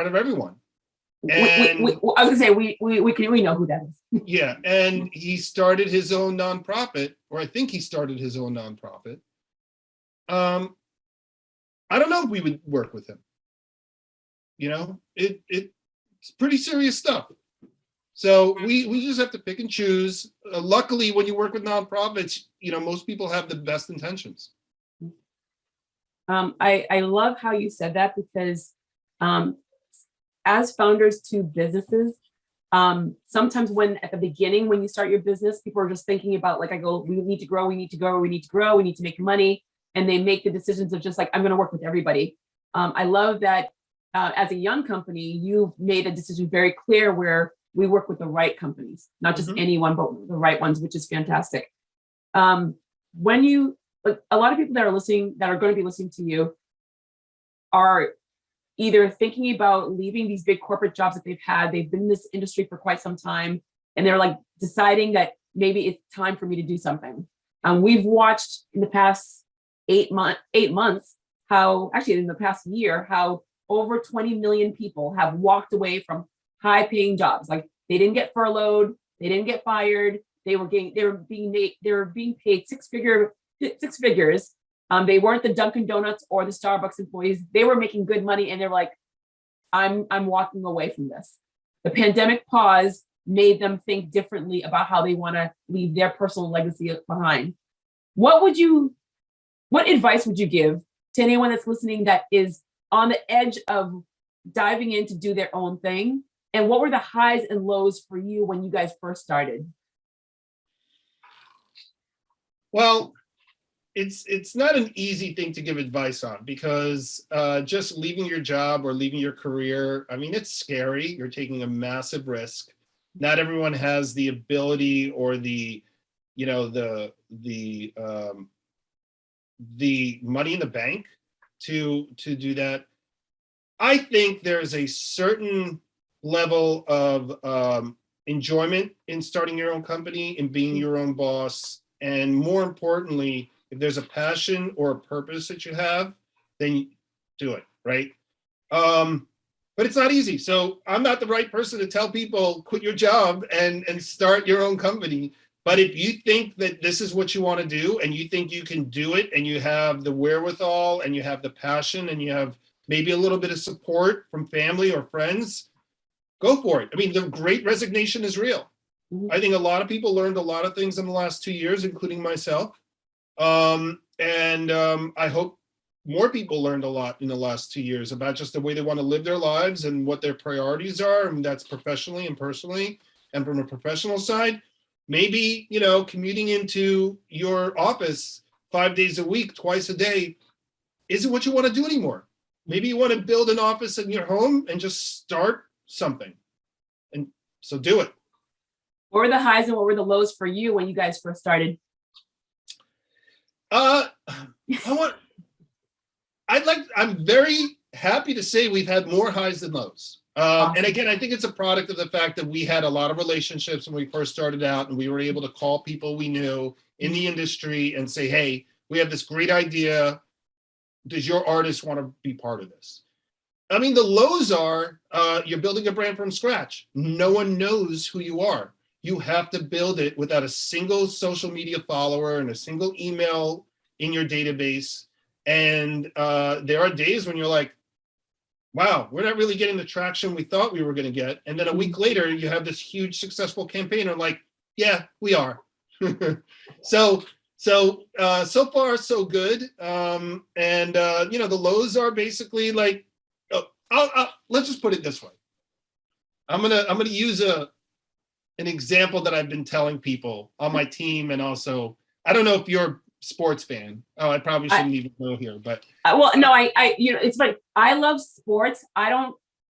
of everyone. And I was gonna say we know who that is. Yeah, and he started his own nonprofit, or I think he started his own nonprofit. I don't know if we would work with him. You know, it's pretty serious stuff. So we just have to pick and choose. Luckily, when you work with nonprofits, you know, most people have the best intentions. I love how you said that because as founders to businesses, sometimes when at the beginning, when you start your business, people are just thinking about like, we need to grow, we need to make money. And they make the decisions of just like, I'm going to work with everybody. I love that as a young company, you've made a decision very clear where we work with the right companies, not just anyone, but the right ones, which is fantastic. When you, like, a lot of people that are listening, that are going to be listening to you are either thinking about leaving these big corporate jobs that they've been in this industry for quite some time, and they're like deciding that maybe it's time for me to do something. We've watched in the past 8 months, how actually in the past year, how over 20 million people have walked away from high paying jobs. Like they didn't get furloughed, they didn't get fired. They were being paid six figures. They weren't the Dunkin' Donuts or the Starbucks employees. They were making good money, and they're like, I'm walking away from this. The pandemic pause made them think differently about how they want to leave their personal legacy behind. What advice would you give to anyone that's listening that is on the edge of diving in to do their own thing? And what were the highs and lows for you when you guys first started? Well, it's not an easy thing to give advice on because just leaving your job or leaving your career, I mean, it's scary. You're taking a massive risk. Not everyone has the ability or the money in the bank to do that. I think there's a certain level of enjoyment in starting your own company and being your own boss. And more importantly, if there's a passion or a purpose that you have, then do it, right? But it's not easy. So I'm not the right person to tell people quit your job and start your own company. But if you think that this is what you want to do and you think you can do it and you have the wherewithal and you have the passion and you have maybe a little bit of support from family or friends, go for it. I mean, the great resignation is real. I think a lot of people learned a lot of things in the last 2 years, including myself. I hope more people learned a lot in the last 2 years about just the way they want to live their lives and what their priorities are. And that's professionally and personally. And from a professional side, maybe, you know, commuting into your office 5 days a week, twice a day, isn't what you want to do anymore. Maybe you want to build an office in your home and just start something. And so do it. What were the highs and what were the lows for you when you guys first started? I'm very happy to say we've had more highs than lows. And again, I think it's a product of the fact that we had a lot of relationships when we first started out, and we were able to call people we knew in the industry and say, hey, we have this great idea. Does your artist want to be part of this? I mean, the lows are you're building a brand from scratch. No one knows who you are. You have to build it without a single social media follower and a single email in your database. And there are days when you're like, wow, we're not really getting the traction we thought we were going to get. And then a week later, you have this huge successful campaign. And like, yeah, we are. So far, so good. The lows are basically like let's just put it this way. I'm gonna use an example that I've been telling people on my team, and also I don't know if you're a sports fan. Oh, I probably shouldn't even go here, but well, no, I it's funny. I love sports.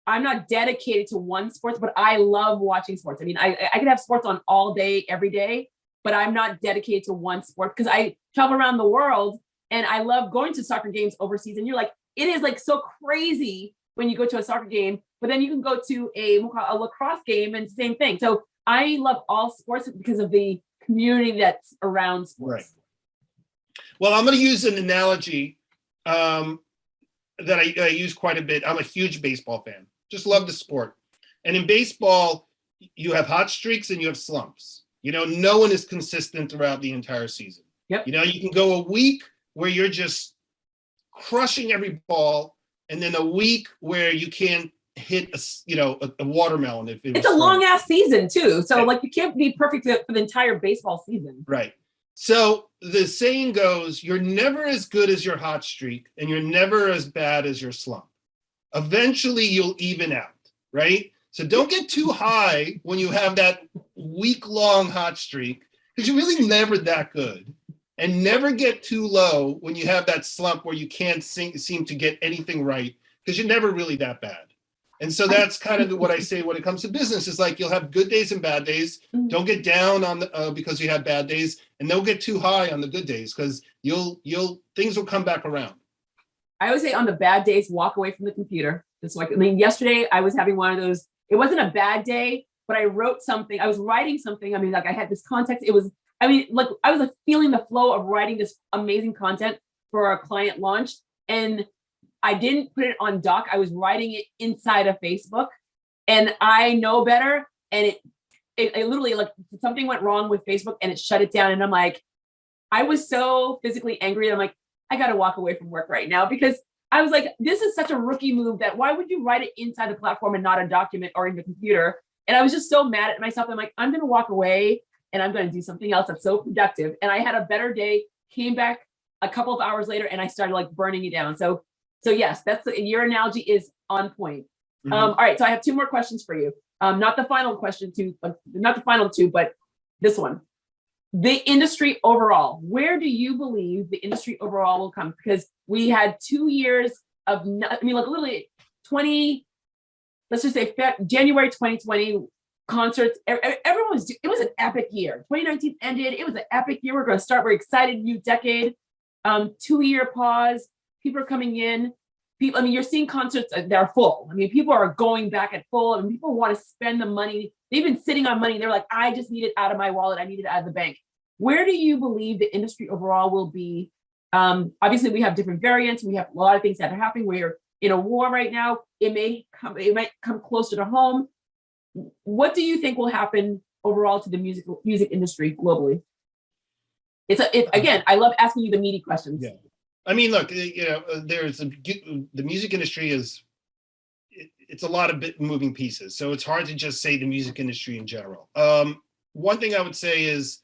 I'm not dedicated to one sport, but I love watching sports. I mean, I could have sports on all day, every day, but I'm not dedicated to one sport because I travel around the world and I love going to soccer games overseas. And you're like, it is like so crazy when you go to a soccer game, but then you can go to a lacrosse game and same thing. So I love all sports because of the community that's around sports. Right. Well, I'm going to use an analogy that I use quite a bit. I'm a huge baseball fan. Just love the sport. And in baseball, you have hot streaks and you have slumps. You know, no one is consistent throughout the entire season. Yep. You know, you can go a week where you're just crushing every ball, and then a week where you can't hit a watermelon. If it's a long ass season too. So like you can't be perfect for the entire baseball season. Right. So the saying goes, you're never as good as your hot streak and you're never as bad as your slump. Eventually you'll even out, right? So don't get too high when you have that week-long hot streak, because you're really never that good. And never get too low when you have that slump where you can't seem to get anything right, because you're never really that bad. And so that's kind of what I say when it comes to business. Is like you'll have good days and bad days. Don't get down on because you have bad days, and don't get too high on the good days, because things will come back around. I always say on the bad days, walk away from the computer. Just like, I mean, yesterday I was having one of those. It wasn't a bad day, but I wrote something. I was writing something. I mean, like I had this context. It was, I mean, like I was like feeling the flow of writing this amazing content for our client launch, and I didn't put it on doc. I was writing it inside of Facebook, and I know better. And it literally, like, something went wrong with Facebook and it shut it down. And I'm like, I was so physically angry. I'm like, I got to walk away from work right now, because I was like, this is such a rookie move that why would you write it inside the platform and not a document or in the computer? And I was just so mad at myself. I'm like, I'm going to walk away and I'm going to do something else that's so productive. And I had a better day, came back a couple of hours later, and I started like burning it down. So yes, your analogy is on point. Mm-hmm. All right. So I have two more questions for you. Not the final two, but this one. The industry overall, where do you believe the industry overall will come? Because we had 2 years of, I mean, like literally let's just say January 2020 concerts. It was an epic year. 2019 ended. It was an epic year. We're going to start. We're excited. New decade. 2-year pause. People are coming in. I mean, you're seeing concerts that are full. I mean, people are going back at full. I mean, people want to spend the money. They've been sitting on money. They're like, I just need it out of my wallet. I need it out of the bank. Where do you believe the industry overall will be? Obviously, we have different variants. We have a lot of things that are happening. We're in a war right now. It might come closer to home. What do you think will happen overall to the music industry globally? Again, I love asking you the meaty questions. Yeah. I mean, look, the music industry it's a lot of moving pieces. So it's hard to just say the music industry in general. One thing I would say is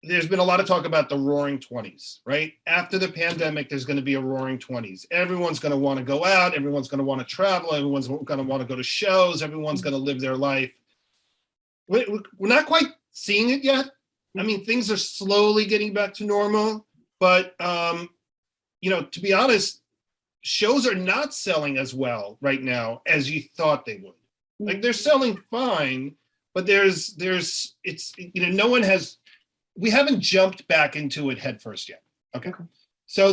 there's been a lot of talk about the roaring 20s, right? After the pandemic, there's going to be a roaring 20s. Everyone's going to want to go out. Everyone's going to want to travel. Everyone's going to want to go to shows. Everyone's going to live their life. We're not quite seeing it yet. I mean, things are slowly getting back to normal. But, to be honest, shows are not selling as well right now as you thought they would. Like, they're selling fine, but we haven't jumped back into it headfirst yet. Okay. So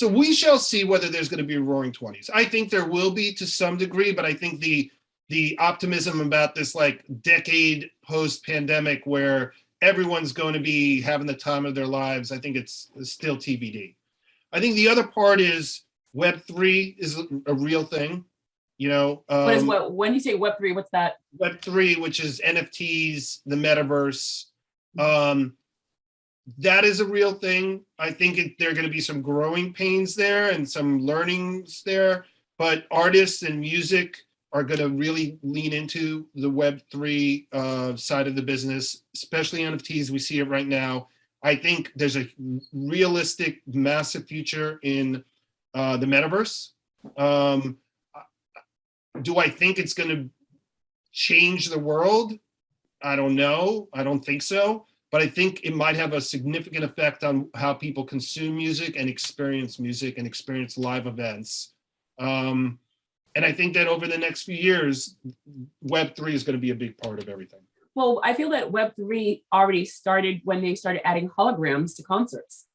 we shall see whether there's going to be a roaring 20s. I think there will be to some degree, but I think the optimism about this like decade post-pandemic where everyone's going to be having the time of their lives, I think it's still TBD. I think the other part is Web3 is a real thing. When you say Web3, what's that? Web3, which is NFTs, the metaverse. That is a real thing. I think there are going to be some growing pains there and some learnings there, but artists and music are going to really lean into the Web3 side of the business, especially NFTs. We see it right now. I think there's a realistic, massive future in the metaverse. Do I think it's going to change the world? I don't know. I don't think so. But I think it might have a significant effect on how people consume music and experience live events. And I think that over the next few years, Web3 is going to be a big part of everything. Well, I feel that Web3 already started when they started adding holograms to concerts.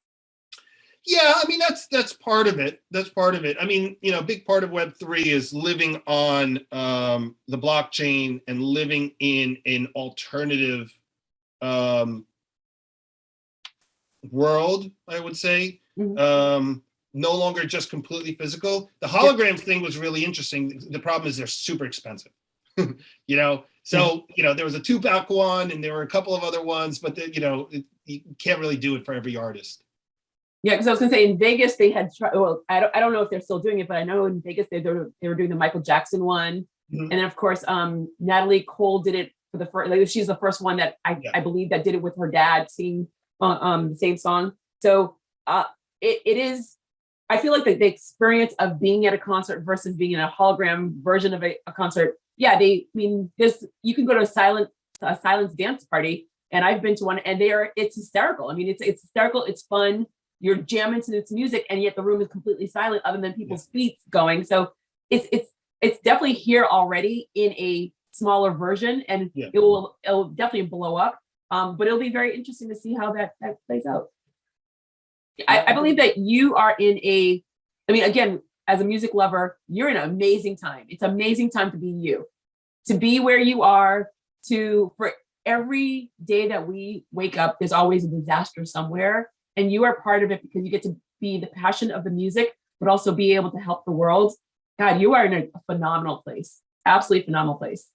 Yeah, I mean, that's part of it. That's part of it. I mean, you know, a big part of Web3 is living on the blockchain and living in an alternative world, I would say. No longer just completely physical. The hologram thing was really interesting. The problem is they're super expensive. You know, so, you know, there was a Tupac one and there were a couple of other ones, but you know, you can't really do it for every artist. Yeah, because I was gonna say in Vegas they had well, I don't know if they're still doing it, but I know in Vegas they were doing the Michael Jackson one, and then of course Natalie Cole did it for the first. Like, she's the first one that I believe that did it with her dad singing the same song. So it is. I feel like the experience of being at a concert versus being in a hologram version of a concert. Yeah, you can go to a silence dance party, and I've been to one, and it's hysterical. I mean, it's hysterical. It's fun. You're jamming to its music, and yet the room is completely silent, other than people's feet going. So it's definitely here already in a smaller version, and it'll definitely blow up. But it'll be very interesting to see how that plays out. I believe that you are I mean, again, as a music lover, you're in an amazing time. It's an amazing time to be you, to be where you are. For every day that we wake up, there's always a disaster somewhere. And you are part of it because you get to be the passion of the music, but also be able to help the world. God, you are in a phenomenal place. Absolutely phenomenal place.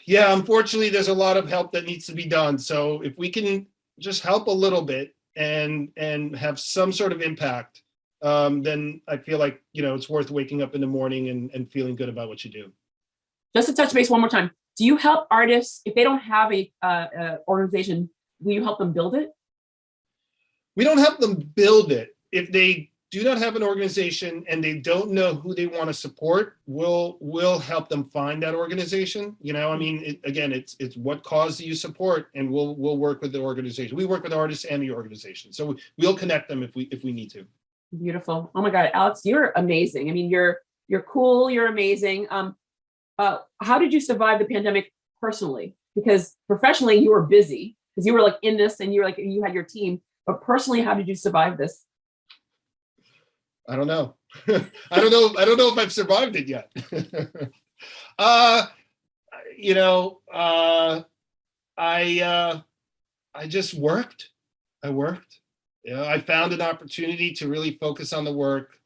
Yeah, unfortunately, there's a lot of help that needs to be done. So if we can just help a little bit and have some sort of impact, then I feel like, you know, it's worth waking up in the morning and feeling good about what you do. Just to touch base one more time, do you help artists if they don't have a organization? Will you help them build it? We don't help them build it. If they do not have an organization and they don't know who they want to support, we'll help them find that organization. You know, I mean, it's what cause do you support, and we'll work with the organization. We work with artists and the organization, so we'll connect them if we need to. Beautiful. Oh my God, Alex, you're amazing. I mean, you're cool. You're amazing. How did you survive the pandemic personally? Because professionally, you were busy because you were like in this, and you had your team. But personally, how did you survive this? I don't know. I don't know if I've survived it yet. You know, I just worked. I worked. You know, I found an opportunity to really focus on the work.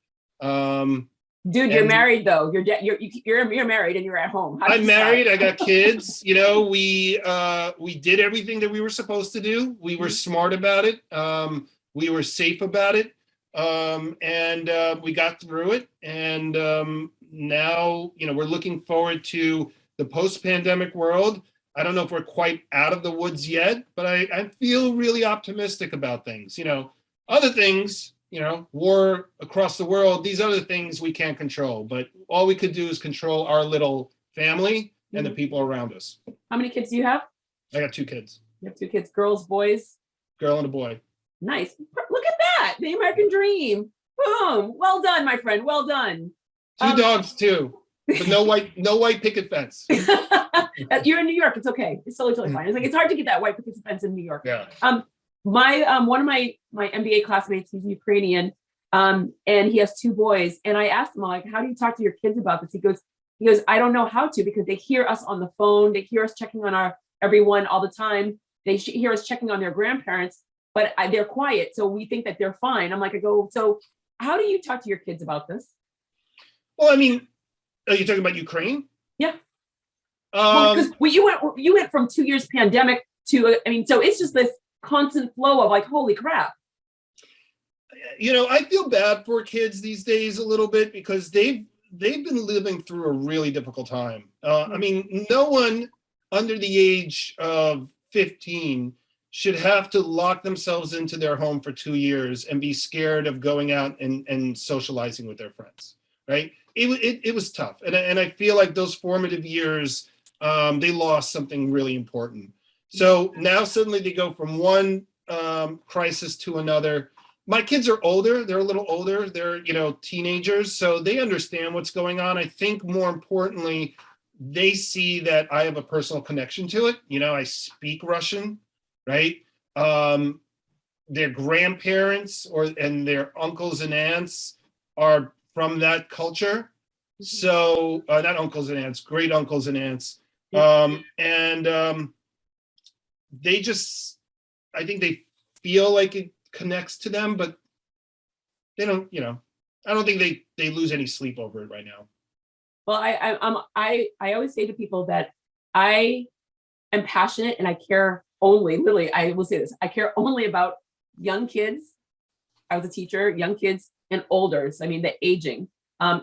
Dude, you're married though. You're married and you're at home. I'm married. I got kids. You know, we did everything that we were supposed to do. We were smart about it. We were safe about it. And we got through it. And now, you know, we're looking forward to the post-pandemic world. I don't know if we're quite out of the woods yet, but I feel really optimistic about things. You know, other things, you know, war across the world, these other things we can't control, but all we could do is control our little family and the people around us. How many kids do you have? I got 2 kids. You have 2 kids, girls, boys? Girl and a boy. Nice. Look at that. The American dream. Boom. Well done, my friend. Well done. 2 dogs too, but no white picket fence. You're in New York. It's okay. It's totally fine. It's like, it's hard to get that white picket fence in New York. Yeah. One of my MBA classmates, he's Ukrainian, and he has 2 boys. And I asked him, like, how do you talk to your kids about this? He goes, I don't know how to, because they hear us on the phone. They hear us checking on everyone all the time. They hear us checking on their grandparents, but they're quiet. So we think that they're fine. I'm like, so how do you talk to your kids about this? Well, I mean, are you talking about Ukraine? Yeah. Because you went from 2 years pandemic to, I mean, so it's just this constant flow of like, holy crap. You know, I feel bad for kids these days a little bit because they've been living through a really difficult time. I mean, no one under the age of 15 should have to lock themselves into their home for 2 years and be scared of going out and socializing with their friends, right? it was tough, and I feel like those formative years, they lost something really important. So now suddenly they go from one crisis to another. My kids are older; they're a little older. They're teenagers, so they understand what's going on. I think more importantly, they see that I have a personal connection to it. I speak Russian, right? Their grandparents and their uncles and aunts are from that culture. So not uncles and aunts, great uncles and aunts. They just, I think they feel like it connects to them, but they don't, I don't think they lose any sleep over it right now. Well, I always say to people that I am passionate and I care only, literally, I will say this, I care only about young kids. I was a teacher, young kids and olders. I mean, the aging.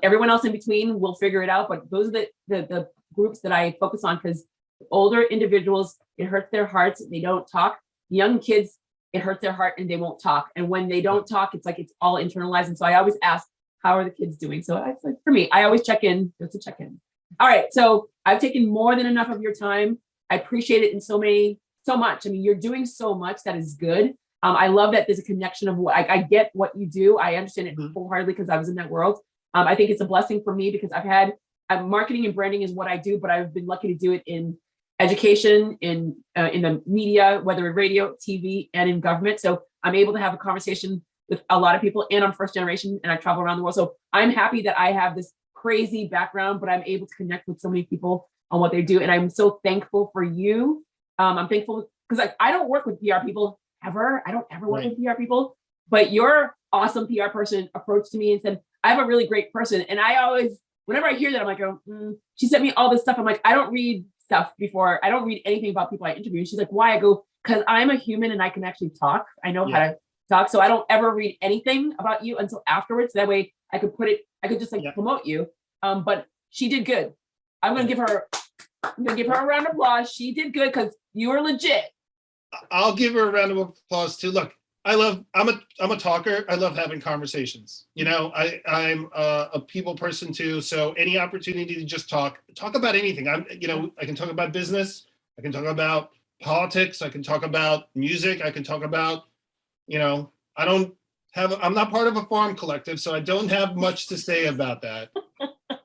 Everyone else in between will figure it out, but those are the groups that I focus on, because older individuals, it hurts their hearts. They don't talk. Young kids, it hurts their heart and they won't talk. And when they don't talk, it's like it's all internalized. And so I always ask, how are the kids doing? So for me, I always check in. Just a check in. All right. So I've taken more than enough of your time. I appreciate it in so much. I mean, you're doing so much that is good. I love that there's a connection of what I get what you do. I understand it wholeheartedly because I was in that world. I think it's a blessing for me because marketing and branding is what I do, but I've been lucky to do it in education, in the media, whether in radio, TV, and in government. So I'm able to have a conversation with a lot of people, and I'm first generation and I travel around the world. So I'm happy that I have this crazy background, but I'm able to connect with so many people on what they do. And I'm so thankful for you. I'm thankful because I don't work with PR people ever. I don't ever work with PR people, but your awesome PR person approached me and said, I have a really great person. And I always, whenever I hear that, I'm like, she sent me all this stuff. I'm like, I don't read stuff before. I don't read anything about people I interview. She's like, why? I go, because I'm a human and I can actually talk. I know how to talk. So I don't ever read anything about you until afterwards. That way I could just promote you. But she did good. I'm going to give her a round of applause. She did good because you were legit. I'll give her a round of applause too. Look, I'm a talker. I love having conversations. I'm a people person too. So any opportunity to just talk about anything. I can talk about business. I can talk about politics. I can talk about music. I can talk about, I'm not part of a farm collective, so I don't have much to say about that.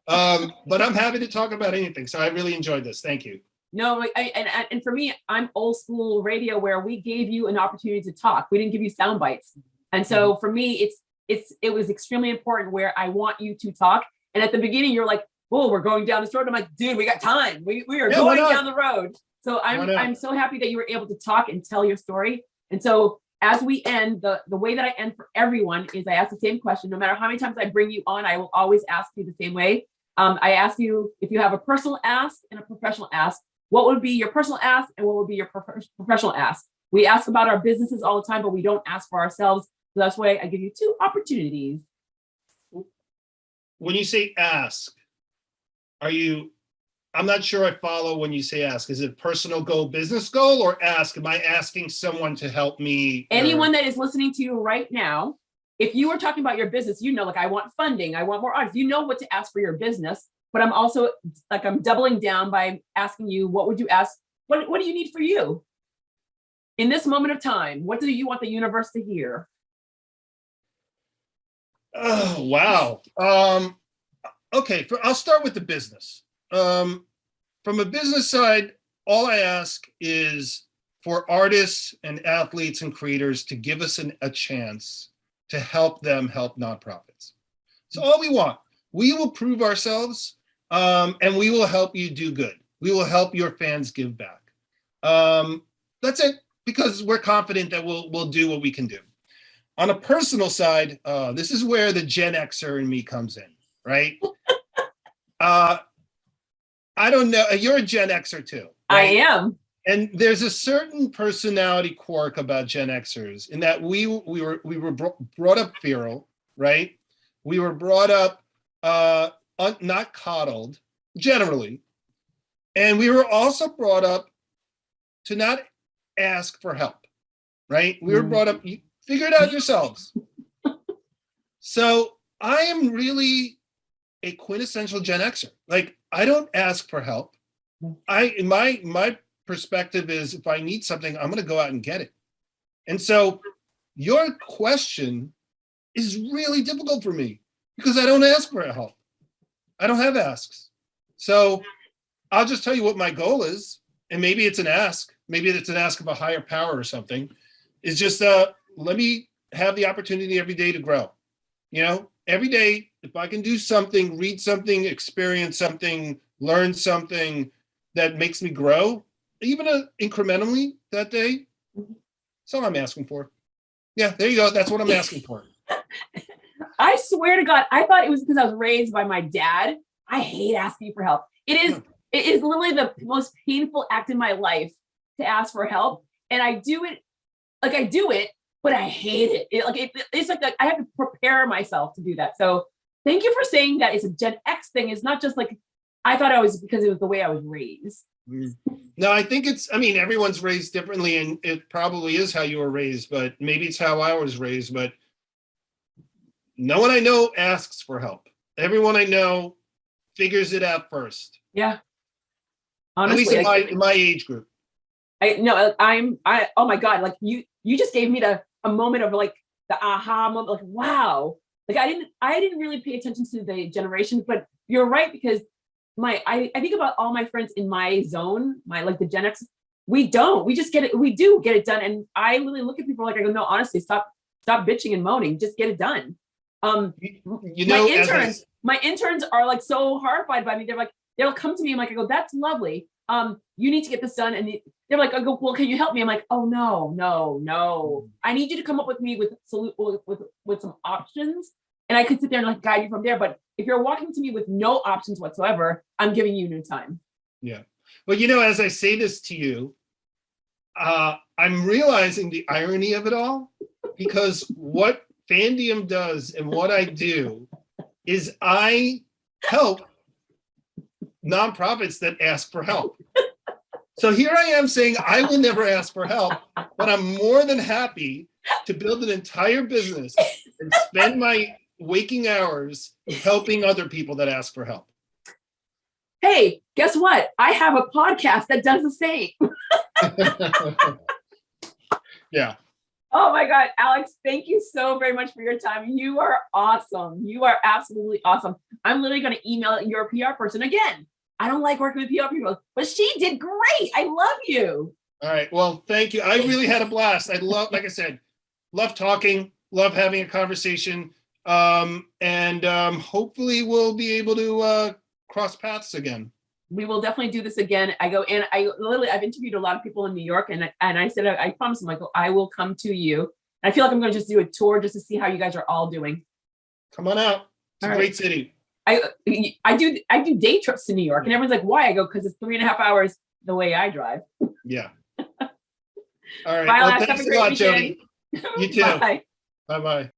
But I'm happy to talk about anything. So I really enjoyed this. Thank you. No, and for me, I'm old school radio where we gave you an opportunity to talk. We didn't give you sound bites. And so for me, it was extremely important where I want you to talk. And at the beginning, you're like, oh, we're going down this road. I'm like, dude, we got time. We are going down the road. So I'm so happy that you were able to talk and tell your story. And so as we end, the way that I end for everyone is I ask the same question. No matter how many times I bring you on, I will always ask you the same way. I ask you if you have a personal ask and a professional ask. What would be your personal ask and what would be your professional ask? We ask about our businesses all the time, but we don't ask for ourselves. So that's why I give you 2 opportunities. When you say ask, I'm not sure I follow when you say ask. Is it personal goal, business goal, or ask? Am I asking someone to help me? Anyone that is listening to you right now, if you were talking about your business, like I want funding, I want more artists, what to ask for your business. But I'm also I'm doubling down by asking you, what would you ask? What do you need for you in this moment of time? What do you want the universe to hear? Oh, wow. Okay, I'll start with the business. From a business side, all I ask is for artists and athletes and creators to give us a chance to help them help nonprofits. So all we want, we will prove ourselves. And we will help you do good. We will help your fans give back. That's it, because we're confident that we'll do what we can do. On a personal side, this is where the Gen Xer in me comes in, right? I don't know. You're a Gen Xer too. Right? I am. And there's a certain personality quirk about Gen Xers in that we were brought up feral, right? We were brought up not coddled, generally. And we were also brought up to not ask for help, right? We were brought up, you figure it out yourselves. So I am really a quintessential Gen Xer. Like, I don't ask for help. My perspective is, if I need something, I'm going to go out and get it. And so your question is really difficult for me because I don't ask for help. I don't have asks. So I'll just tell you what my goal is. And maybe it's an ask. Maybe it's an ask of a higher power or something. Is just let me have the opportunity every day to grow. You know, every day, if I can do something, read something, experience something, learn something that makes me grow, even incrementally that day, that's all I'm asking for. Yeah, there you go. That's what I'm asking for. I swear to God, I thought it was because I was raised by my dad. I hate asking for help. It is literally the most painful act in my life to ask for help. And I do it, but I hate it. It's like I have to prepare myself to do that. So thank you for saying that it's a Gen X thing. It's not just like, I thought it was because it was the way I was raised. No, I think everyone's raised differently, and it probably is how you were raised, but maybe it's how I was raised. But no one I know asks for help. Everyone I know figures it out first. Yeah. Honestly, at least in my age group. Oh my God, like you just gave me a moment of like the aha moment, like, wow. Like I didn't really pay attention to the generations, but you're right, because I think about all my friends in my zone, the Gen X, we just get it. We do get it done. And I really look at people like, I go, no, honestly, stop bitching and moaning, just get it done. My interns are like so horrified by me. They're like, they'll come to me. I'm like, I go, that's lovely. You need to get this done. And they're like, I go, well, can you help me? I'm like, oh, no. I need you to come up with me with some options. And I could sit there and like guide you from there. But if you're walking to me with no options whatsoever, I'm giving you no time. Yeah. Well, as I say this to you, I'm realizing the irony of it all, because what Fandiem does and what I do is I help nonprofits that ask for help. So here I am saying I will never ask for help, but I'm more than happy to build an entire business and spend my waking hours helping other people that ask for help. Hey, guess what? I have a podcast that does the same. Yeah. Oh my God, Alex, thank you so very much for your time. You are awesome. You are absolutely awesome. I'm literally going to email your PR person again. I don't like working with PR people, but she did great. I love you. All right. Well, thank you. I really had a blast. Like I said, love talking, love having a conversation. And hopefully we'll be able to cross paths again. We will definitely do this again. I've interviewed a lot of people in New York, and I said, I promised them, I will come to you. I feel like I'm going to just do a tour just to see how you guys are all doing. Come on out. It's a great city. I do day trips to New York, and everyone's like, why? I go, because it's 3.5 hours the way I drive. Yeah. All right. Bye, well, thanks a lot, Jodi. You too. Bye. Bye-bye.